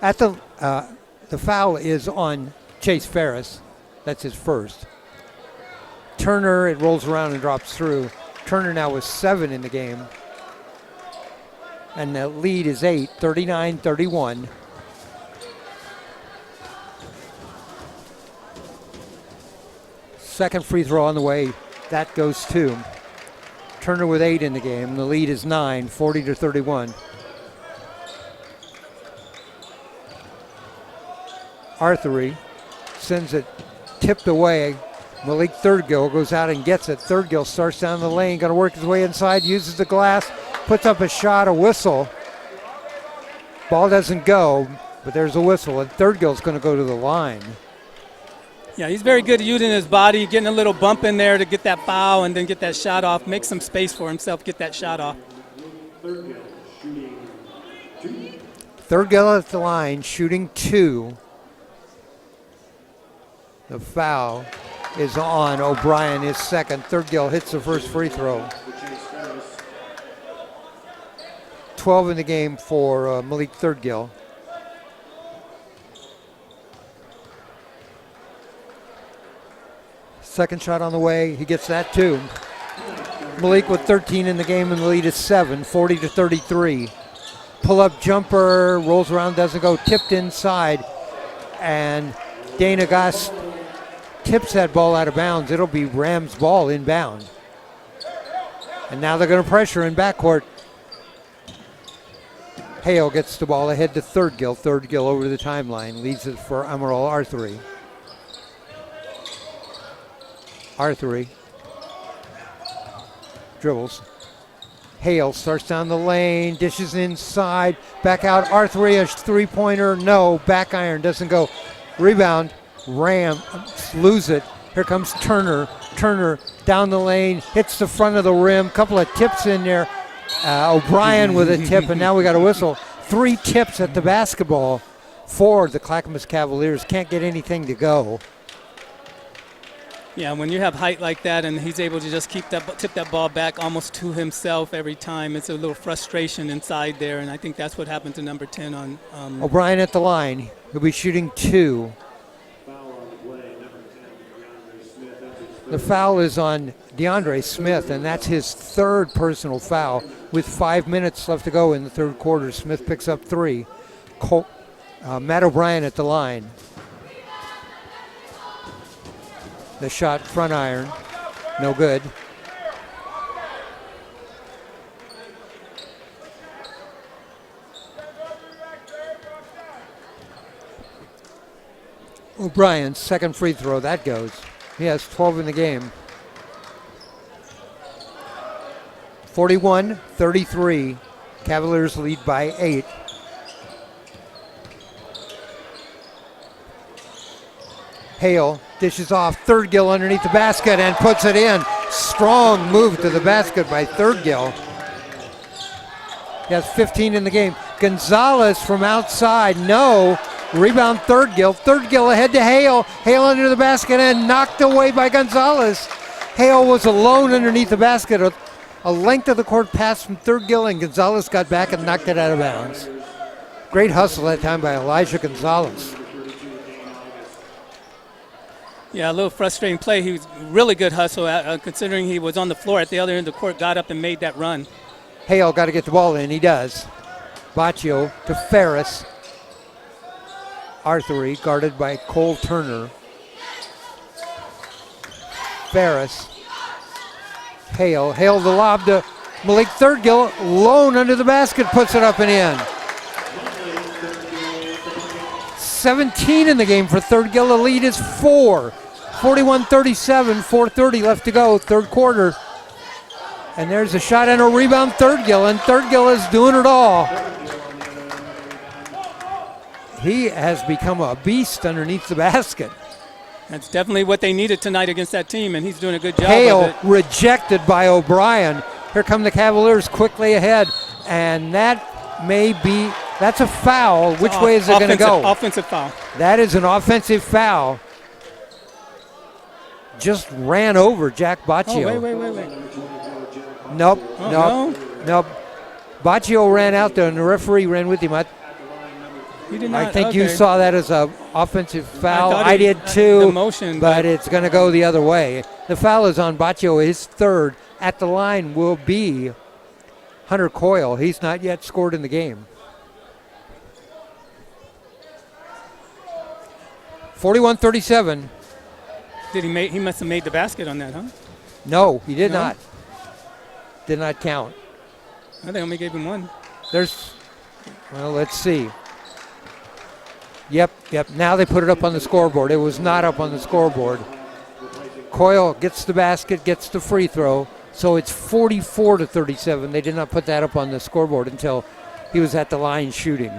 [SPEAKER 1] At the foul is on Chase Ferris. That's his first. Turner, it rolls around and drops through. Turner now with 7 in the game. And the lead is 8, 39-31. second free throw on the way. That goes too. Turner with 8 in the game. The lead is 9, 40-31. Arthery sends it tipped away. Malik Thirdgill goes out and gets it. Thirdgill starts down the lane, going to work his way inside, uses the glass, puts up a shot, a whistle. Ball doesn't go, but there's a whistle, and Thirdgill's going to go to the line.
[SPEAKER 3] Yeah, he's very good at using his body, getting a little bump in there to get that foul and then get that shot off, make some space for himself, get that shot off.
[SPEAKER 1] Thirdgill at the line, shooting 2. The foul is on O'Brien, his second. Thirdgill hits the first free throw. 12 in the game for Malik Thirdgill. Second shot on the way, he gets that too. Malik with 13 in the game and the lead is 7, 40-33. Pull-up jumper, rolls around, doesn't go, tipped inside, and Dana Goss tips that ball out of bounds. It'll be Rams' ball inbound. And now they're going to pressure in backcourt. Hale gets the ball ahead to Thirdgill. Thirdgill over the timeline, leaves it for Amaral Arthery. Arthery dribbles. Hale starts down the lane, dishes inside, back out. Arthery, a three-pointer, no. Back iron, doesn't go. Rebound, Rams lose it. Here comes Turner. Turner down the lane, hits the front of the rim. Couple of tips in there. O'Brien with a tip, and now we got a whistle. 3 tips at the basketball for the Clackamas Cavaliers. Can't get anything to go.
[SPEAKER 3] Yeah, when you have height like that and he's able to just tip that ball back almost to himself every time, it's a little frustration inside there, and I think that's what happened to number 10 on
[SPEAKER 1] O'Brien at the line. He'll be shooting 2. The foul is on DeAndre Smith, and that's his 3rd personal foul. With 5 minutes left to go in the 3rd quarter, Smith picks up 3. Matt O'Brien at the line. The shot, front iron, no good. O'Brien's second free throw, that goes. He has 12 in the game. 41-33, Cavaliers lead by 8. Hale dishes off. Thirdgill underneath the basket and puts it in. Strong move to the basket by Thirdgill. He has 15 in the game. Gonzalez from outside, no. Rebound Thirdgill. Thirdgill ahead to Hale. Hale under the basket and knocked away by Gonzalez. Hale was alone underneath the basket. A length of the court pass from Thirdgill, and Gonzalez got back and knocked it out of bounds. Great hustle that time by Elijah Gonzalez.
[SPEAKER 3] Yeah, a little frustrating play. He was really good hustle, considering he was on the floor at the other end of the court, got up and made that run.
[SPEAKER 1] Hale got to get the ball in. He does. Baccio to Ferris. Arthery guarded by Cole Turner. Ferris. Hale the lob to Malik Thirdgill. Lone under the basket, puts it up and in. 17 in the game for Thirdgill. The lead is 4. 41-37, 4:30 left to go, 3rd quarter. And there's a shot and a rebound, Thirdgill, and Thirdgill is doing it all. He has become a beast underneath the basket.
[SPEAKER 3] That's definitely what they needed tonight against that team, and he's doing a good job
[SPEAKER 1] Hale
[SPEAKER 3] of it.
[SPEAKER 1] rejected by O'Brien. Here come the Cavaliers quickly ahead, and that's a foul. Which way is it going to go?
[SPEAKER 3] Offensive foul.
[SPEAKER 1] That is an offensive foul. Just ran over Jack Baccio.
[SPEAKER 3] Oh, wait.
[SPEAKER 1] Nope.
[SPEAKER 3] No?
[SPEAKER 1] Baccio ran out there, and the referee ran with him.
[SPEAKER 3] He did not.
[SPEAKER 1] I think you saw that as an offensive foul.
[SPEAKER 3] I
[SPEAKER 1] did too,
[SPEAKER 3] the motion,
[SPEAKER 1] but it's going to go the other way. The foul is on Baccio, his 3rd. At the line will be Hunter Coyle. He's not yet scored in the game. 41-37.
[SPEAKER 3] He must have made the basket on that, huh?
[SPEAKER 1] No, he did
[SPEAKER 3] No?
[SPEAKER 1] not. Did not count.
[SPEAKER 3] They only gave him one.
[SPEAKER 1] Well, let's see. Yep. Now they put it up on the scoreboard. It was not up on the scoreboard. Coyle gets the basket, gets the free throw. So it's 44-37. They did not put that up on the scoreboard until he was at the line shooting.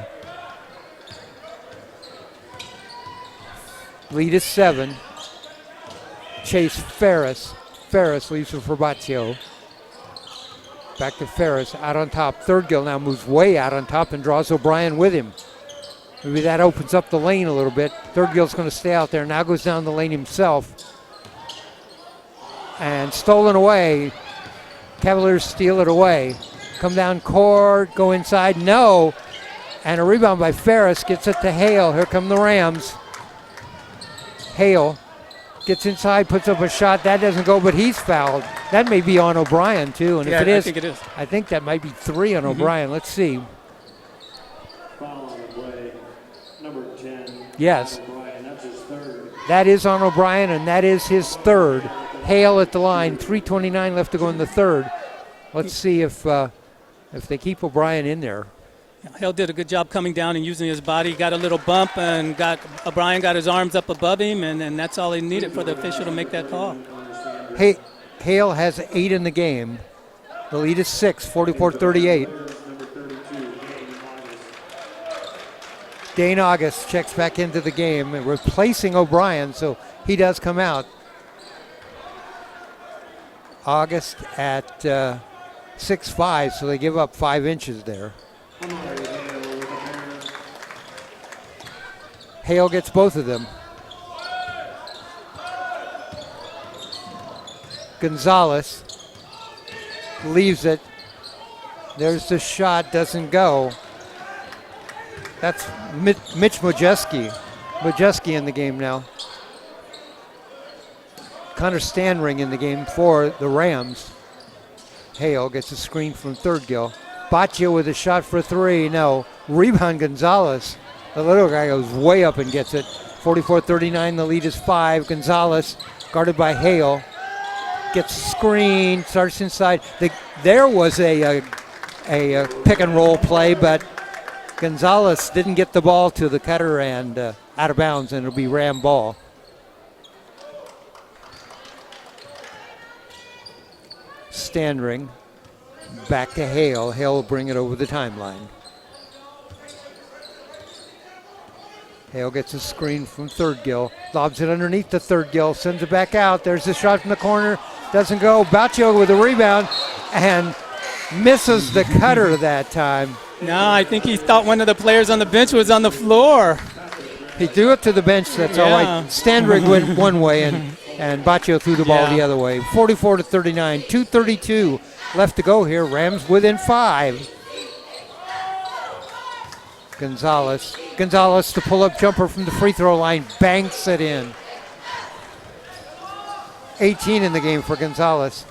[SPEAKER 1] Lead is 7. Chase Ferris. Ferris leaves for Baccio. Back to Ferris, out on top. Thirdgill now moves way out on top and draws O'Brien with him. Maybe that opens up the lane a little bit. Thirdgill's going to stay out there. Now goes down the lane himself. And stolen away. Cavaliers steal it away. Come down court, go inside, no. And a rebound by Ferris gets it to Hale. Here come the Rams. Hale gets inside, puts up a shot. That doesn't go, but he's fouled. That may be on O'Brien, too. And
[SPEAKER 3] Yeah,
[SPEAKER 1] if it is,
[SPEAKER 3] I think it is.
[SPEAKER 1] I think that might be 3 on O'Brien. Let's see.
[SPEAKER 2] Foul on the play, number 10.
[SPEAKER 1] Yes.
[SPEAKER 2] O'Brien, that's his third.
[SPEAKER 1] That is on O'Brien, and that is his third. Hale at the line. 3:29 left to go in the third. Let's see if they keep O'Brien in there.
[SPEAKER 3] Hale did a good job coming down and using his body. Got a little bump, and O'Brien got his arms up above him, and that's all he needed for the official to make that call.
[SPEAKER 1] Hey, Hale has 8 in the game. The lead is 6, 44-38.
[SPEAKER 2] Number 32, Dane August.
[SPEAKER 1] Dane August checks back into the game, replacing O'Brien, so he does come out. August at 6'5", so they give up 5 inches there. Hale gets both of them. Gonzalez leaves it. There's the shot, doesn't go. That's Mitch Mojeski. Mojeski in the game now. Connor Stanring in the game for the Rams. Hale gets a screen from Thirdgill. Baccio with a shot for 3. No. Rebound Gonzalez. The little guy goes way up and gets it. 44-39. The lead is 5. Gonzalez guarded by Hale. Gets a screen. Starts inside. There was a pick and roll play, but Gonzalez didn't get the ball to the cutter and out of bounds, and it'll be Ram ball. Standring back to Hale. Hale will bring it over the timeline. Hale gets a screen from Thirdgill. Lobs it underneath the Thirdgill. Sends it back out. There's a shot from the corner. Doesn't go. Baccio with a rebound and misses the cutter that time.
[SPEAKER 3] No, I think he thought one of the players on the bench was on the floor.
[SPEAKER 1] He threw it to the bench. That's all right. Standring went one way and Baccio threw the ball the other way. 44-39. 2:32 left to go here. Rams within 5. Gonzalez to pull up jumper from the free throw line, banks it in. 18 in the game for Gonzalez.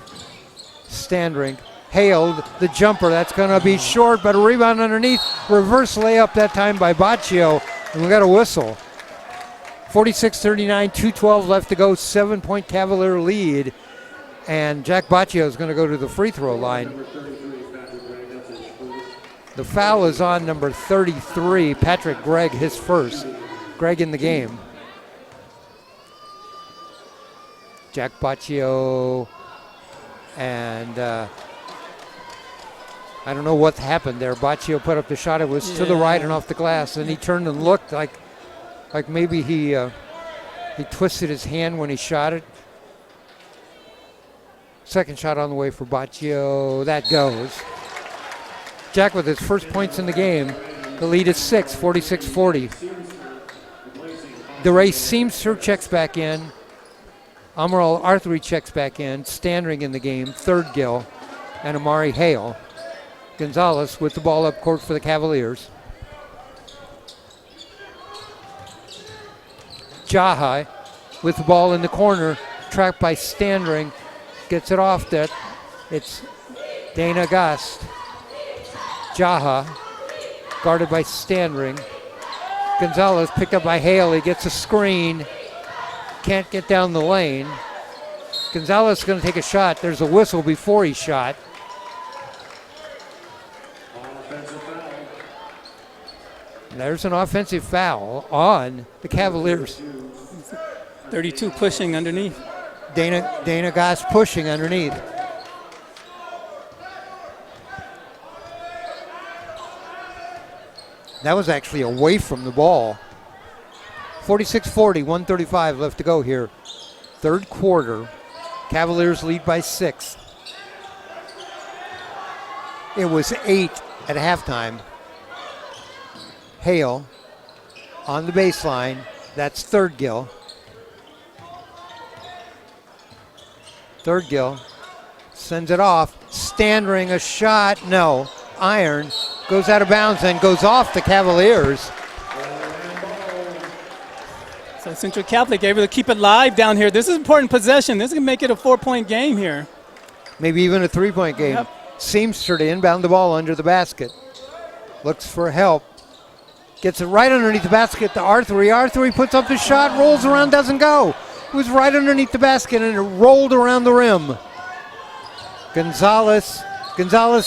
[SPEAKER 1] Standring. Hale, the jumper, that's going to be short, but a rebound underneath. Reverse layup that time by Baccio, and we got a whistle. 46-39, 2:12 left to go, 7-point Cavalier lead, and Jack Baccio is going to go to the free throw line. The foul is on number 33, Patrick Gregg, his first. Gregg in the game. Jack Baccio, and I don't know what happened there. Baccio put up the shot. It was to the right and off the glass, and he turned and looked like maybe he twisted his hand when he shot it. Second shot on the way for Baccio. That goes. Jack with his first points in the game. The lead is 6, 46-40. DeRay Seamster checks back in. Amaral Arthur checks back in. Standring in the game. Thirdgill and Amari Hale. Gonzalez with the ball up court for the Cavaliers. Jaha with the ball in the corner. Trapped by Standring. Gets it off that. It's Dana Gust. Jaha, guarded by Standring. Gonzalez picked up by Hale. He gets a screen. can't get down the lane. Gonzalez is going to take a shot. There's a whistle before he shot.
[SPEAKER 2] Offensive foul.
[SPEAKER 1] There's an offensive foul on the Cavaliers.
[SPEAKER 3] 32 pushing underneath.
[SPEAKER 1] Dana Goss pushing underneath. That was actually away from the ball. 46-40, 1:35 left to go here. Third quarter. Cavaliers lead by 6. It was 8 at halftime. Hale on the baseline. That's Third-Gill. Third-Gill sends it off. Standring a shot. No. Iron goes out of bounds and goes off the Cavaliers.
[SPEAKER 3] So Central Catholic able to keep it live down here. This is important possession. This is going to make it a 4-point game here.
[SPEAKER 1] Maybe even a 3-point game.
[SPEAKER 3] Yep.
[SPEAKER 1] Seamster to inbound the ball under the basket. Looks for help. Gets it right underneath the basket to Arthur. Arthur puts up the shot, rolls around, doesn't go. It was right underneath the basket and it rolled around the rim. Gonzalez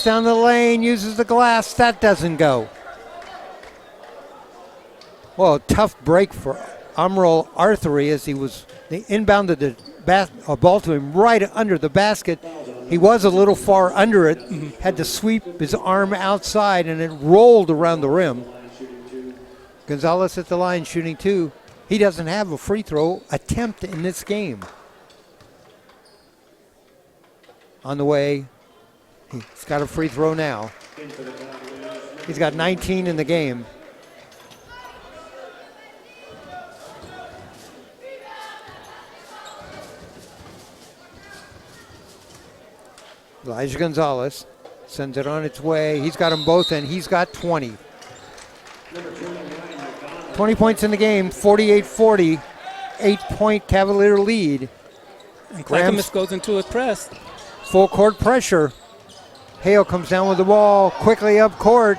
[SPEAKER 1] down the lane, uses the glass. That doesn't go. Well, a tough break for Amrol Arthuri as he inbounded the ball to him right under the basket. He was a little far under it, had to sweep his arm outside, and it rolled around the rim. Gonzalez at the line shooting 2. He doesn't have a free throw attempt in this game. On the way, he's got a free throw now. He's got 19 in the game. Elijah Gonzalez sends it on its way. He's got them both, and he's got 20. 20 points in the game, 48-40, 8-point Cavalier lead.
[SPEAKER 3] And Clackamas goes into a press.
[SPEAKER 1] Full court pressure. Hale comes down with the ball, quickly up court,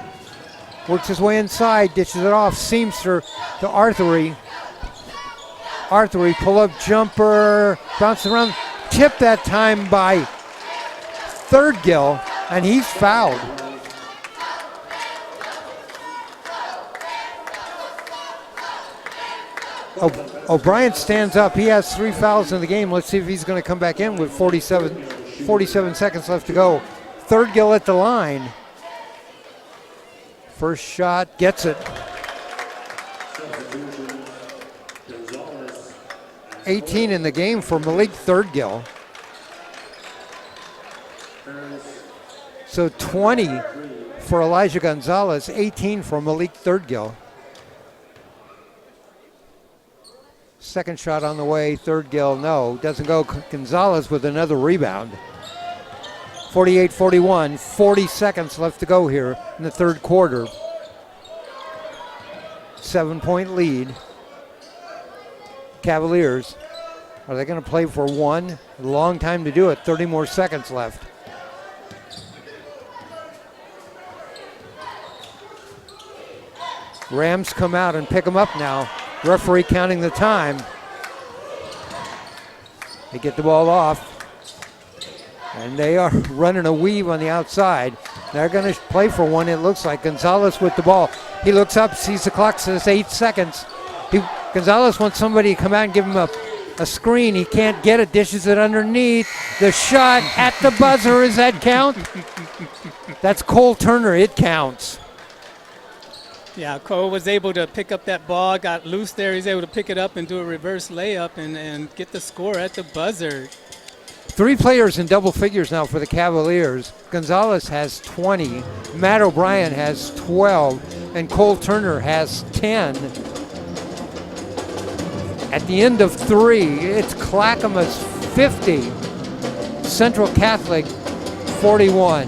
[SPEAKER 1] works his way inside, dishes it off. Seamster to Arthuri. Arthuri, pull-up jumper, bounces around, tipped that time by Third-Gill, and he's fouled. O'Brien stands up. He has 3 fouls in the game. Let's see if he's going to come back in with 47 seconds left to go. Third-Gill at the line. First shot, gets it. 18 in the game for Malik Third-Gill. So 20 for Elijah Gonzalez, 18 for Malik Third-Gill. Second shot on the way, Third-Gill, no, doesn't go. Gonzalez with another rebound. 48-41, 40 seconds left to go here in the third quarter. 7-point lead. Cavaliers, are they going to play for one? A long time to do it, 30 more seconds left. Rams come out and pick them up now. Referee counting the time. They get the ball off. And they are running a weave on the outside. They're going to play for one, it looks like. Gonzalez with the ball. He looks up, sees the clock, says 8 seconds. Gonzalez wants somebody to come out and give him a screen. He can't get it, dishes it underneath. The shot at the buzzer, does that count? That's Cole Turner, it counts.
[SPEAKER 3] Yeah, Cole was able to pick up that ball, got loose there. He's able to pick it up and do a reverse layup and get the score at the buzzer.
[SPEAKER 1] 3 players in double figures now for the Cavaliers. Gonzalez has 20, Matt O'Brien has 12, and Cole Turner has 10. At the end of 3, it's Clackamas 50, Central Catholic 41.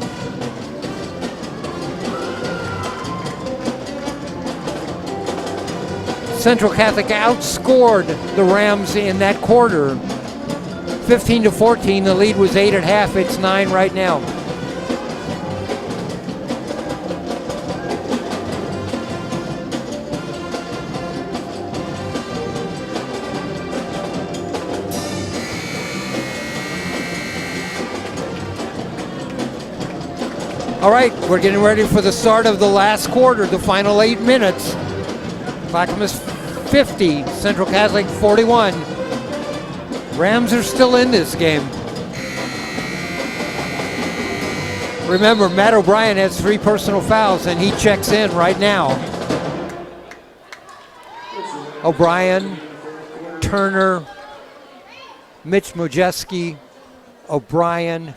[SPEAKER 1] Central Catholic outscored the Rams in that quarter. 15-14, the lead was 8 at half. It's 9 right now. All right, we're getting ready for the start of the last quarter, the final 8 minutes. Clackamas 50, Central Catholic 41. Rams are still in this game. Remember, Matt O'Brien has 3 personal fouls, and he checks in right now. O'Brien, Turner, Mitch Mojeski, O'Brien,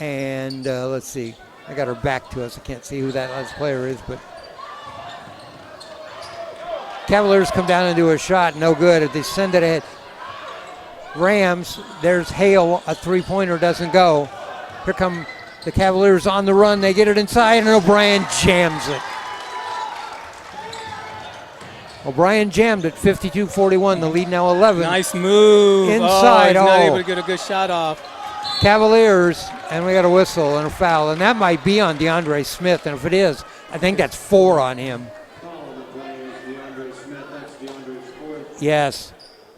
[SPEAKER 1] and let's see. I got her back to us. I can't see who that last player is, but Cavaliers come down and do a shot. No good. They send it ahead. Rams, there's Hale. A three-pointer doesn't go. Here come the Cavaliers on the run. They get it inside, and O'Brien jams it. O'Brien jammed it, 52-41. The lead now 11.
[SPEAKER 3] Nice move.
[SPEAKER 1] Inside.
[SPEAKER 3] He's not able to get a good shot off.
[SPEAKER 1] Cavaliers, and we got a whistle and a foul, and that might be on DeAndre Smith, and if it is, I think that's 4 on him. Yes,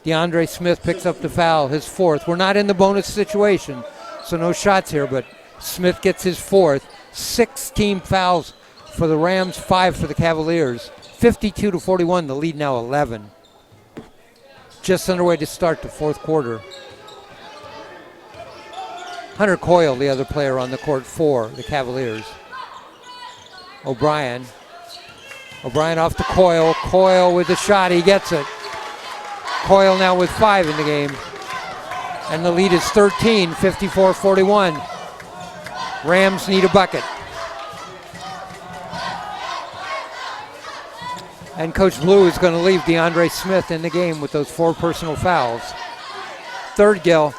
[SPEAKER 1] DeAndre Smith picks up the foul, his 4th. We're not in the bonus situation, so no shots here, but Smith gets his 4th. 6 team fouls for the Rams, 5 for the Cavaliers. 52-41, the lead now 11. Just underway to start the 4th quarter. Hunter Coyle, the other player on the court for the Cavaliers. O'Brien off to Coyle. Coyle with the shot, he gets it. Coyle now with 5 in the game. And the lead is 13, 54-41. Rams need a bucket. And Coach Blue is going to leave DeAndre Smith in the game with those 4 personal fouls. Third gill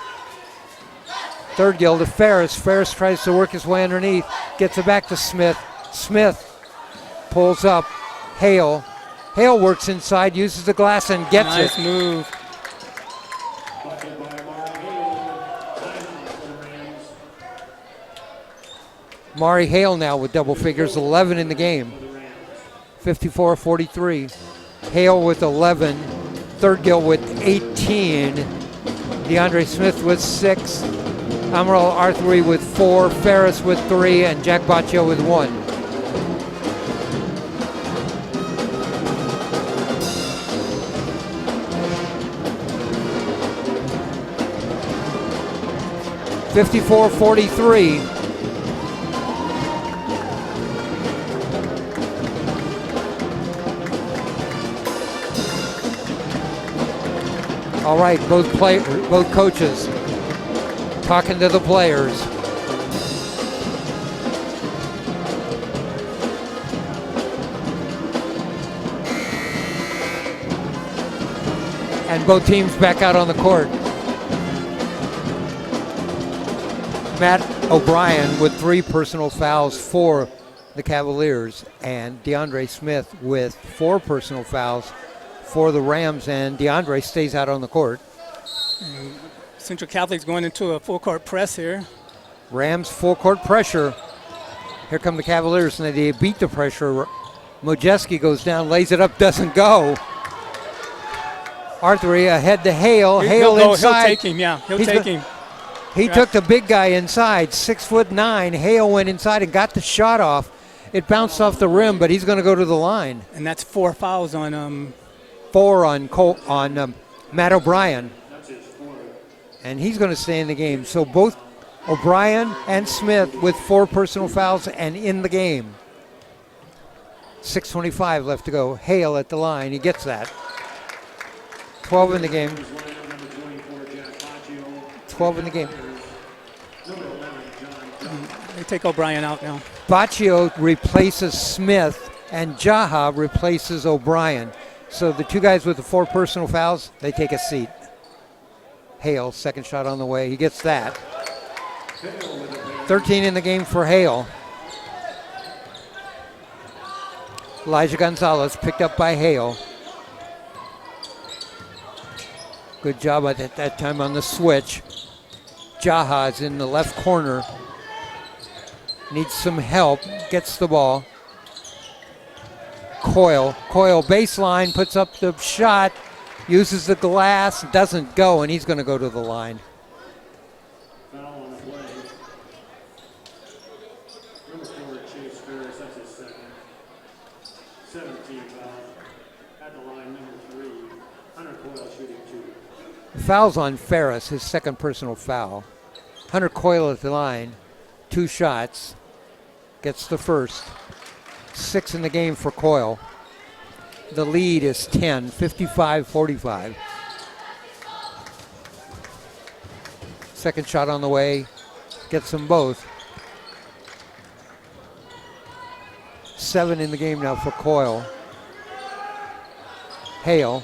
[SPEAKER 1] to Ferris. Ferris tries to work his way underneath. Gets it back to Smith. Smith pulls up. Hale. Hale works inside, uses the glass, and gets it.
[SPEAKER 3] Nice move.
[SPEAKER 1] Mari Hale now with double figures, 11 in the game. 54-43. Hale with 11. Third gill with 18. DeAndre Smith with 6. Amaral Arthuri with 4. Ferris with 3. And Jack Baccio with 1. (54-43). All right, both coaches talking to the players. And both teams back out on the court. Matt O'Brien with 3 personal fouls for the Cavaliers, and DeAndre Smith with 4 personal fouls for the Rams, and DeAndre stays out on the court.
[SPEAKER 3] Central Catholic's going into a full court press here.
[SPEAKER 1] Rams full court pressure. Here come the Cavaliers, and they beat the pressure. Mojeski goes down, lays it up, doesn't go. Arthuri ahead to Hale. Hale inside.
[SPEAKER 3] He'll take him, yeah. He'll take him.
[SPEAKER 1] He took the big guy inside, 6'9". Hale went inside and got the shot off. It bounced off the rim, but he's going to go to the line.
[SPEAKER 3] And that's 4 fouls on
[SPEAKER 1] 4 on Matt O'Brien. And he's going to stay in the game. So both O'Brien and Smith with 4 personal fouls and in the game. 6:25 left to go. Hale at the line. He gets that. 12 in the game. 12 in the game.
[SPEAKER 3] They take O'Brien out now.
[SPEAKER 1] Baccio replaces Smith, and Jaha replaces O'Brien. So the 2 guys with the 4 personal fouls, they take a seat. Hale, second shot on the way. He gets that. 13 in the game for Hale. Elijah Gonzalez picked up by Hale. Good job at that time on the switch. Jaha is in the left corner. Needs some help. Gets the ball. Coyle baseline, puts up the shot. Uses the glass. Doesn't go, and he's going to go to the line. Foul's on Ferris, his second personal foul. Hunter Coyle at the line, 2 shots, gets the first. 6 in the game for Coyle. The lead is 10, 55-45. Second shot on the way, gets them both. 7 in the game now for Coyle. Hale.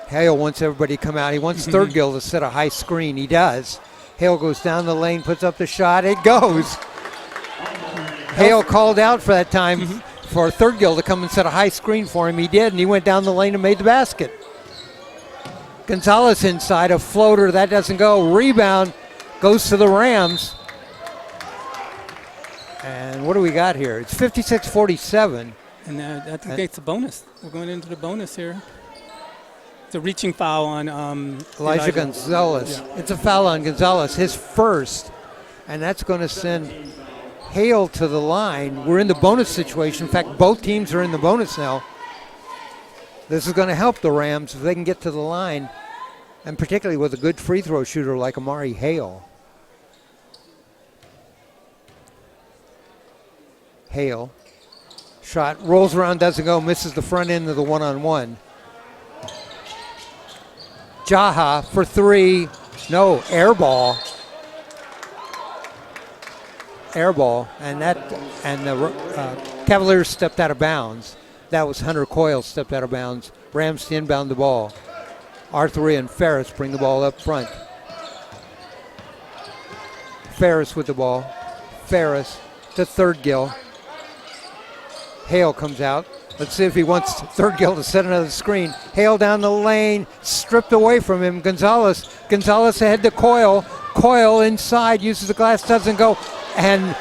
[SPEAKER 1] Hale wants everybody to come out. He wants Thirdgill to set a high screen. He does. Hale goes down the lane, puts up the shot. It goes. Hale called out for that time for Thirdgill to come and set a high screen for him. He did, and he went down the lane and made the basket. Gonzalez inside, a floater. That doesn't go. Rebound goes to the Rams. And what do we got here? It's 56-47.
[SPEAKER 3] And I think it's a bonus. We're going into the bonus here. It's a reaching foul on
[SPEAKER 1] Elijah Gonzalez. Yeah. It's a foul on Gonzalez, his first. And that's going to send Hale to the line. We're in the bonus situation. In fact, both teams are in the bonus now. This is going to help the Rams if they can get to the line, and particularly with a good free throw shooter like Amari Hale. Hale. Shot rolls around, doesn't go, misses the front end of the one-on-one. Jaha for 3. No, air ball. Air ball, and the Cavaliers stepped out of bounds. That was Hunter Coyle stepped out of bounds. Rams to inbound the ball. Arthur and Ferris bring the ball up front. Ferris with the ball. Ferris to Thirdgill. Hale comes out. Let's see if he wants Thirdgill to set another screen. Hale down the lane, stripped away from him. Gonzalez ahead to Coyle. Coyle inside, uses the glass, doesn't go. And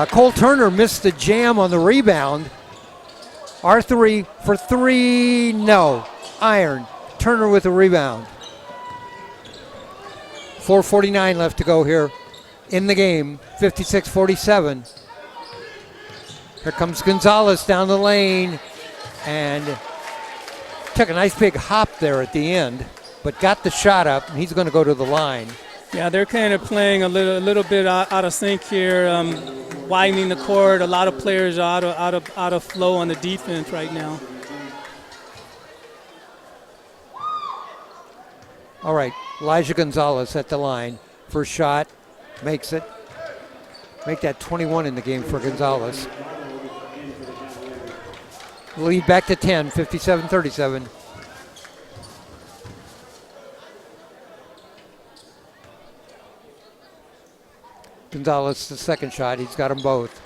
[SPEAKER 1] Cole Turner missed the jam on the rebound. R3 for 3, no. Iron. Turner with the rebound. 4:49 left to go here in the game, 56-47. Here comes Gonzalez down the lane and took a nice big hop there at the end, but got the shot up, and he's going to go to the line.
[SPEAKER 3] Yeah, they're kind of playing a little bit out of sync here, widening the court. A lot of players are out of flow on the defense right now.
[SPEAKER 1] All right, Elijah Gonzalez at the line. First shot, makes it. Make that 21 in the game for Gonzalez. Lead back to 10, 57-37. Gonzalez, the second shot. He's got them both.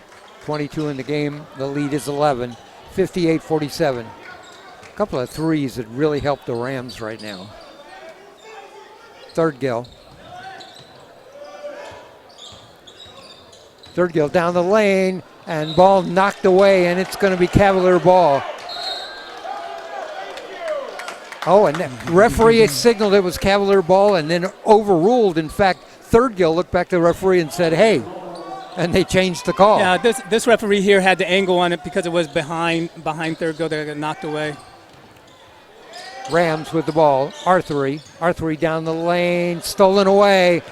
[SPEAKER 1] 22 in the game. The lead is 11, 58-47. A couple of threes that really help the Rams right now. Thirdgill down the lane, and ball knocked away, and it's going to be Cavalier ball. Oh, and the referee signaled it was Cavalier ball and then overruled. In fact, Thirdgill looked back to the referee and said, hey, and they changed the call.
[SPEAKER 3] Yeah, this referee here had the angle on it because it was behind Thirdgill that got knocked away.
[SPEAKER 1] Rams with the ball. Arthur down the lane, stolen away.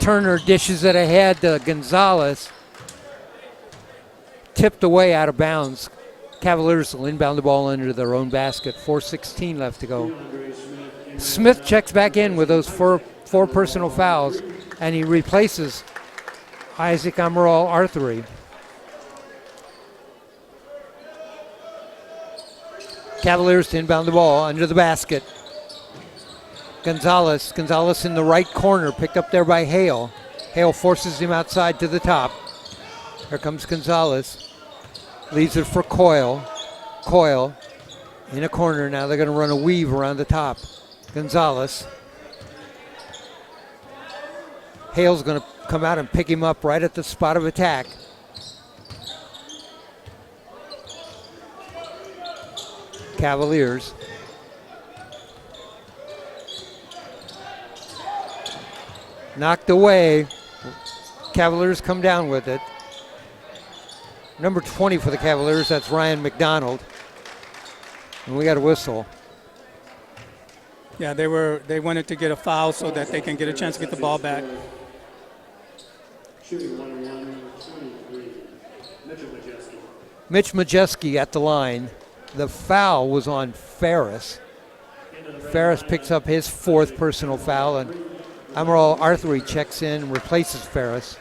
[SPEAKER 1] Turner dishes it ahead to Gonzalez. Tipped away out of bounds. Cavaliers will inbound the ball under their own basket. 4:16 left to go. Smith checks back in with those four personal fouls, and he replaces Isaac Amaral Arthur. Cavaliers to inbound the ball under the basket. Gonzalez in the right corner, picked up there by Hale. Hale forces him outside to the top. Here comes Gonzalez. Leaves it for Coyle. Coyle in a corner now. They're going to run a weave around the top. Gonzalez. Hale's going to come out and pick him up right at the spot of attack. Cavaliers. Knocked away. Cavaliers come down with it. Number 20 for the Cavaliers, that's Ryan McDonald. And we got a whistle.
[SPEAKER 3] Yeah, they wanted to get a foul so that they can get a chance to get the ball back.
[SPEAKER 2] Shooting 1-1-23. Mitchell Majeski.
[SPEAKER 1] Mitch Majeski at the line. The foul was on Ferris. Ferris picks up his 4th personal foul, and Amaral Arthuri checks in and replaces Ferris.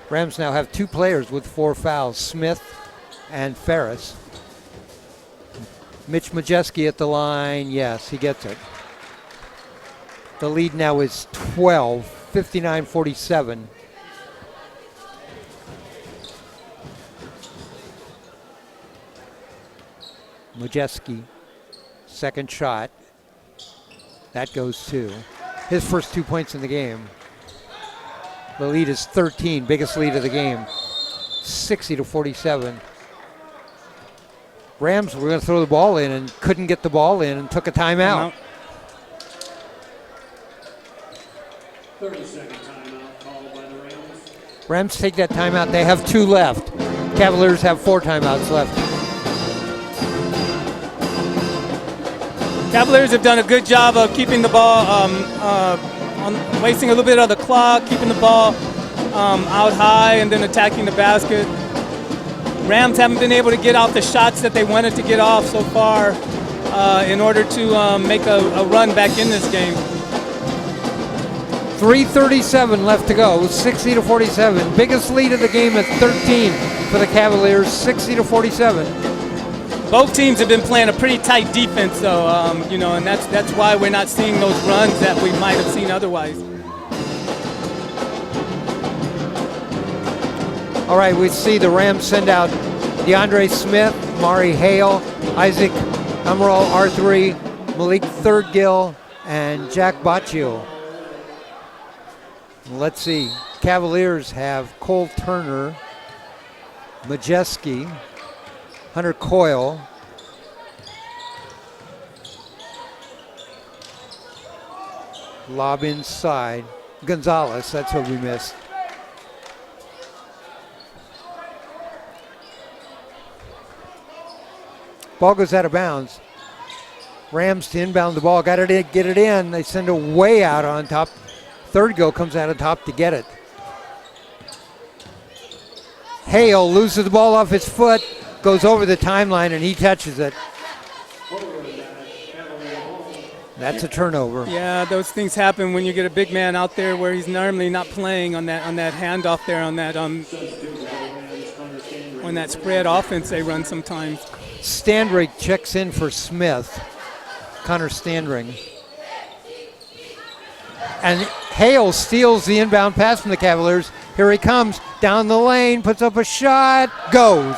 [SPEAKER 1] Rams now have 2 players with 4 fouls, Smith and Ferris. Mitch Majeski at the line, yes, he gets it. The lead now is 12, 59-47. Majeski, second shot. That goes too. His first 2 points in the game. The lead is 13, biggest lead of the game, 60-47. Rams were going to throw the ball in and couldn't get the ball in and took a timeout.
[SPEAKER 2] 30-second timeout called by the Rams.
[SPEAKER 1] Rams take that timeout. They have 2 left. Cavaliers have 4 timeouts left.
[SPEAKER 3] Cavaliers have done a good job of keeping the ball, wasting a little bit of the clock, keeping the ball out high and then attacking the basket. Rams haven't been able to get out the shots that they wanted to get off so far in order to make a run back in this game.
[SPEAKER 1] 3:37 left to go, 60-47. Biggest lead of the game at 13 for the Cavaliers, 60-47.
[SPEAKER 3] Both teams have been playing a pretty tight defense, though, and that's why we're not seeing those runs that we might have seen otherwise.
[SPEAKER 1] All right, we see the Rams send out DeAndre Smith, Mari Hale, Isaac Amaral Arthuri, Malik Thirdgill, and Jack Baccio. Let's see. Cavaliers have Cole Turner, Majeski, Hunter Coyle, lob inside. Gonzalez, that's what we missed. Ball goes out of bounds. Rams to inbound the ball. Got it in, get it in. They send it way out on top. Thirdgill comes out on top to get it. Hale loses the ball off his foot, goes over the timeline, and he touches it. That's a turnover.
[SPEAKER 3] Yeah, those things happen when you get a big man out there where he's normally not playing on that handoff there on that spread offense they run sometimes.
[SPEAKER 1] Standring checks in for Smith. Connor Standring. And Hale steals the inbound pass from the Cavaliers. Here he comes down the lane, puts up a shot, goes.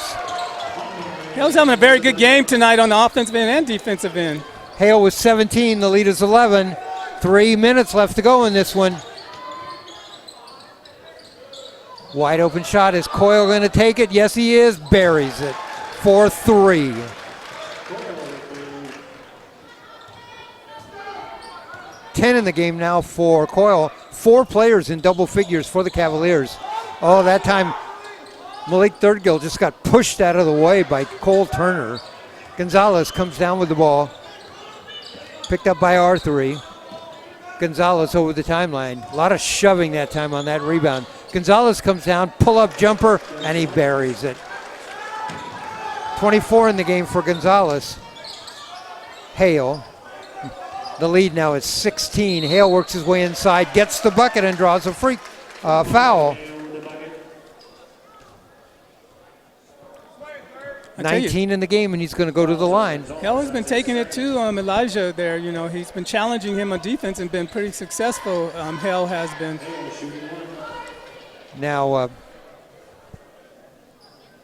[SPEAKER 3] Hale's having a very good game tonight on the offensive end and defensive end.
[SPEAKER 1] Hale was 17, the lead is 11. 3 minutes left to go in this one. Wide open shot. Is Coyle going to take it? Yes, he is. Buries it. 4-3. Ten in the game now for Coyle. 4 players in double figures for the Cavaliers. Oh, that time Malik Thirdgill just got pushed out of the way by Cole Turner. Gonzalez comes down with the ball. Picked up by Arthuri. Gonzalez over the timeline. A lot of shoving that time on that rebound. Gonzalez comes down, pull-up jumper, and he buries it. 24 in the game for Gonzalez. Hale. The lead now is 16. Hale works his way inside, gets the bucket, and draws a free foul. 19 in the game, and he's going to go to the line.
[SPEAKER 3] Hale has been taking it to Elijah there. You know, he's been challenging him on defense and been pretty successful. Hale has been.
[SPEAKER 1] Now,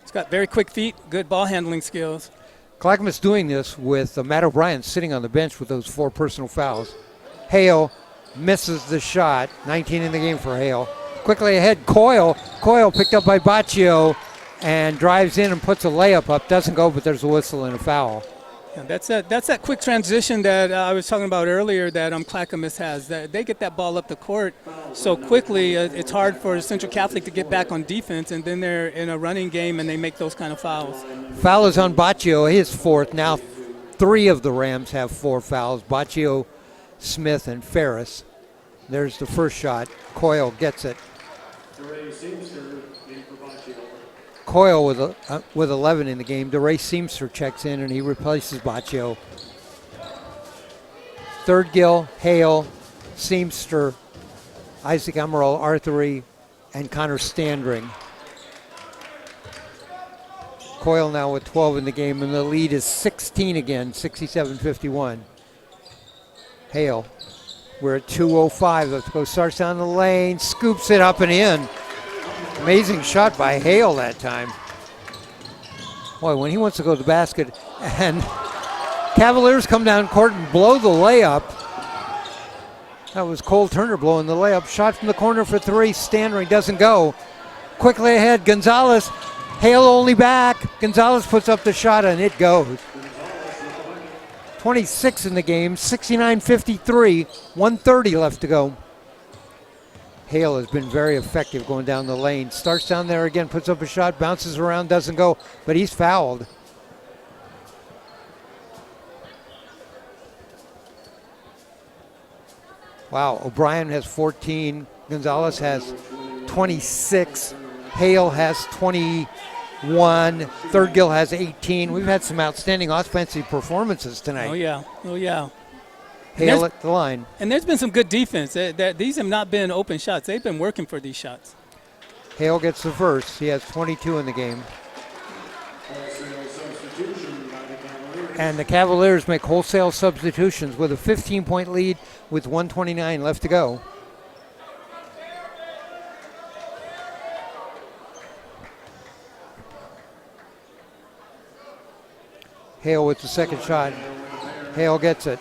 [SPEAKER 3] he's got very quick feet, good ball handling skills.
[SPEAKER 1] Clackamas doing this with Matt O'Brien sitting on the bench with those 4 personal fouls. Hale misses the shot. 19 in the game for Hale. Quickly ahead, Coyle. Coyle picked up by Baccio and drives in and puts a layup up. Doesn't go, but there's a whistle and a foul.
[SPEAKER 3] Yeah, that's that quick transition that I was talking about earlier that Clackamas has. That they get that ball up the court so quickly, it's hard for Central Catholic to get back on defense, and then they're in a running game and they make those kind of fouls.
[SPEAKER 1] Foul is on Baccio, his fourth. Now 3 of the Rams have 4 fouls. Baccio, Smith, and Ferris. There's the first shot. Coyle gets it. Coyle with 11 in the game. DeRay Seamster checks in and he replaces Baccio. Third Gill, Hale, Seamster, Isaac Emerald, Arthery, and Connor Standring. Coyle now with 12 in the game, and the lead is 16 again, 67-51. Hale, we're at 2:05. Let's go. Starts down the lane, scoops it up and in. Amazing shot by Hale that time. Boy, when he wants to go to the basket, and Cavaliers come down court and blow the layup. That was Cole Turner blowing the layup. Shot from the corner for 3. Standring doesn't go. Quickly ahead, Gonzalez. Hale only back. Gonzalez puts up the shot and it goes. 26 in the game, 69-53, 1:30 left to go. Hale has been very effective going down the lane. Starts down there again, puts up a shot, bounces around, doesn't go, but he's fouled. Wow, O'Brien has 14, Gonzalez has 26, Hale has 21, Third Gill has 18. We've had some outstanding offensive performances tonight.
[SPEAKER 3] Oh yeah.
[SPEAKER 1] Hale at the line.
[SPEAKER 3] And there's been some good defense. These have not been open shots. They've been working for these shots.
[SPEAKER 1] Hale gets the first. He has 22 in the game. And the Cavaliers make wholesale substitutions with a 15-point lead with 1:29 left to go. Hale with the second shot. Hale gets it.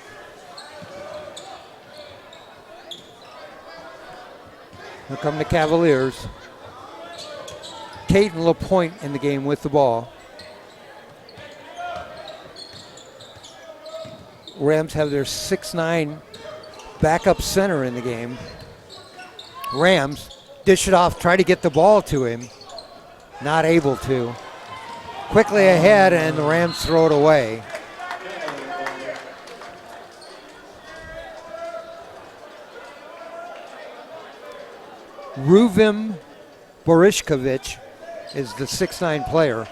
[SPEAKER 1] Here come the Cavaliers. Caden LaPointe in the game with the ball. Rams have their 6'9" backup center in the game. Rams dish it off, try to get the ball to him. Not able to. Quickly ahead, and the Rams throw it away. Ruvim Borishkovich is the 6'9" player.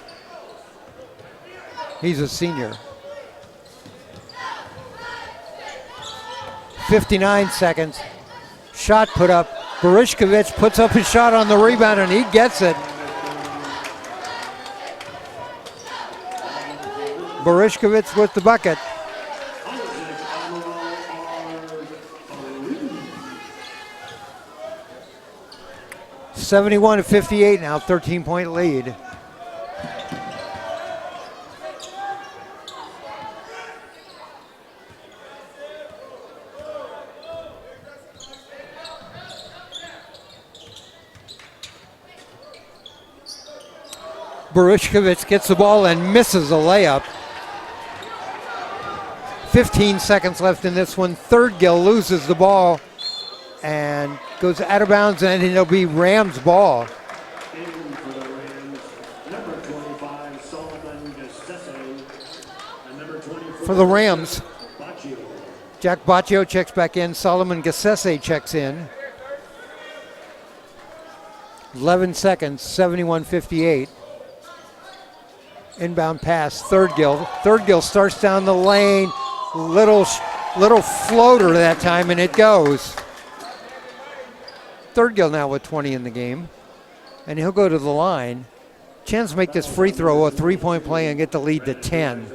[SPEAKER 1] He's a senior. 59 seconds. Shot put up. Borishkovich puts up his shot on the rebound and he gets it. Borishkovich with the bucket. (71-58) now, 13-point lead. Borishkovich gets the ball and misses a layup. 15 seconds left in this one. Third Gill loses the ball and goes out of bounds, and it'll be Rams ball. For the Rams, Jack Baccio checks back in. Solomon Gassese checks in. 11 seconds, 71-58. Inbound pass, Third Gill. Third Gill starts down the lane. Little floater that time, and it goes. Third Gill now with 20 in the game. And he'll go to the line. Chance to make this free throw a three-point play and get the lead to 10.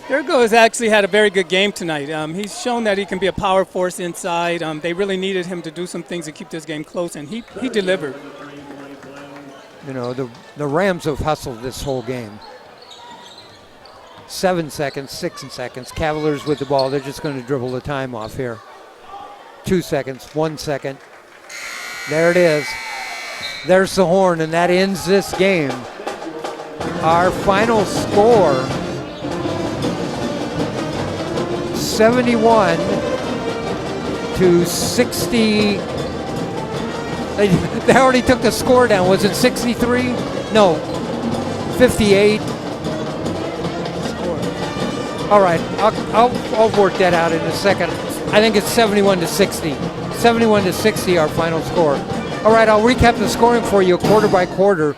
[SPEAKER 3] Durgo has actually had a very good game tonight. He's shown that he can be a power force inside. They really needed him to do some things to keep this game close, and he delivered.
[SPEAKER 1] You know, the Rams have hustled this whole game. 7 seconds, 6 seconds. Cavaliers with the ball. They're just going to dribble the time off here. 2 seconds, 1 second. There it is. There's the horn, and that ends this game. our final score, 71 to 60. They already took the score down. Was it 63? No, 58. All right, I'll work that out in a second. I think it's 71 to 60. 71 to 60, our final score. All right, I'll recap the scoring for you quarter by quarter.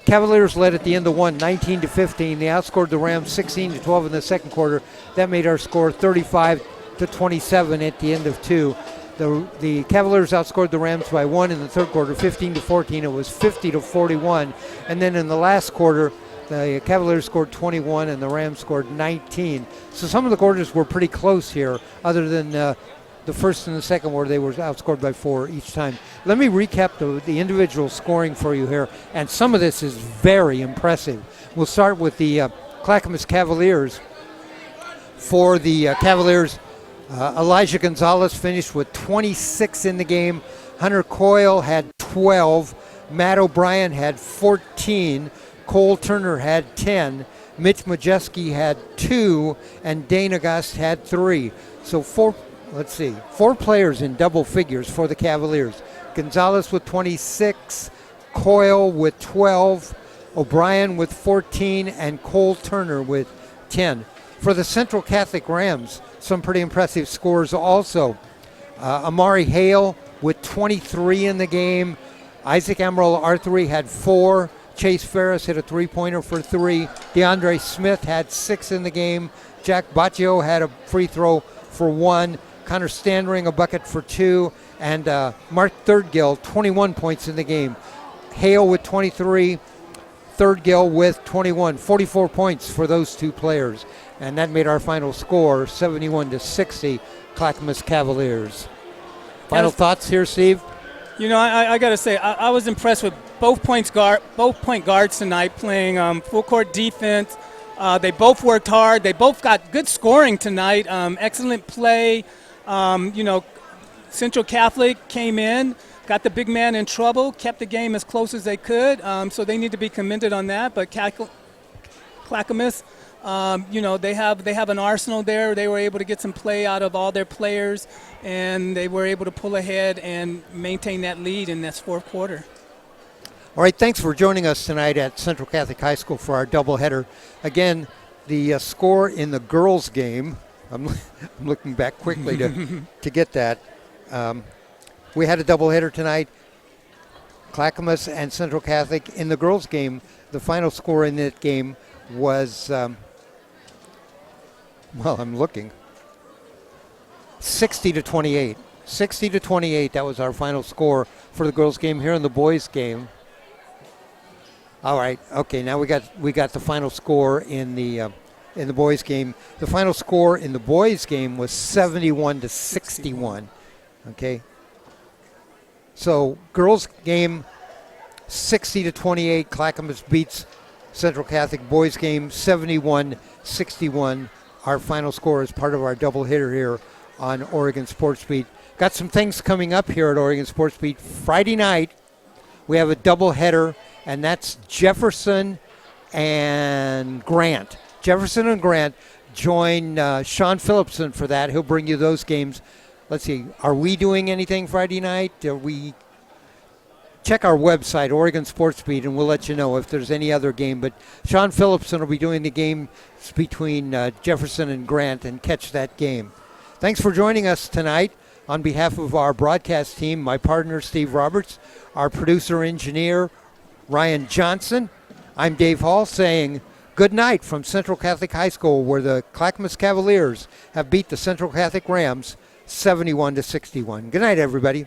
[SPEAKER 1] Cavaliers led at the end of one, 19 to 15. They outscored the Rams 16 to 12 in the second quarter. That made our score 35 to 27 at the end of two. The Cavaliers outscored the Rams by one in the third quarter, 15 to 14. It was 50 to 41. And then in the last quarter, the Cavaliers scored 21 and the Rams scored 19. So some of the quarters were pretty close here, other than the first and the second where they were outscored by 4 each time. Let me recap the individual scoring for you here, and some of this is very impressive. We'll start with the Clackamas Cavaliers. For the Cavaliers, Elijah Gonzalez finished with 26 in the game. Hunter Coyle had 12. Matt O'Brien had 14. Cole Turner had 10. Mitch Majeski had 2. And Dana Gust had 3. So four players in double figures for the Cavaliers. Gonzalez with 26. Coyle with 12. O'Brien with 14. And Cole Turner with 10. For the Central Catholic Rams, some pretty impressive scores also. Amari Hale with 23 in the game. Isaac Emerald Arthur had 4. Chase Ferris hit a three-pointer for 3. DeAndre Smith had 6 in the game. Jack Baccio had a free throw for 1. Connor Standring a bucket for 2. And Mark Thirdgill, 21 points in the game. Hale with 23. Thirdgill with 21. 44 points for those two players. And that made our final score 71 to 60, Clackamas Cavaliers. Final thoughts here, Steve?
[SPEAKER 3] You know, I got to say, I was impressed with both point guards tonight playing full court defense. They both worked hard. They both got good scoring tonight. Excellent play. Central Catholic came in, got the big man in trouble, kept the game as close as they could. So they need to be commended on that. But Clackamas, they have an arsenal there. They were able to get some play out of all their players, and they were able to pull ahead and maintain that lead in this fourth quarter.
[SPEAKER 1] All right, thanks for joining us tonight at Central Catholic High School for our doubleheader. Again, the score in the girls' game, I'm looking back quickly to get that. We had a doubleheader tonight, Clackamas and Central Catholic. In the girls' game, the final score in that game was, I'm looking, 60 to 28. 60 to 28, that was our final score for the girls' game. Here in the boys' game, all right, okay, now we got the final score in the boys' game. The final score in the boys' game was 71 to 61. Okay. So girls' game 60 to 28. Clackamas beats Central Catholic. Boys' game 71-61. Our final score is part of our doubleheader here on Oregon Sports Beat. Got some things coming up here at Oregon Sports Beat. Friday night we have a doubleheader, and that's Jefferson and Grant. Jefferson and Grant. Join Sean Phillipson for that. He'll bring you those games. Let's see, are we doing anything Friday night? Check our website, Oregon Sports Beat, and we'll let you know if there's any other game. But Sean Phillipson will be doing the game between Jefferson and Grant, and catch that game. Thanks for joining us tonight. On behalf of our broadcast team, my partner, Steve Roberts, our producer-engineer, Ryan Johnson, I'm Dave Hall saying good night from Central Catholic High School, where the Clackamas Cavaliers have beat the Central Catholic Rams 71 to 61. Good night, everybody.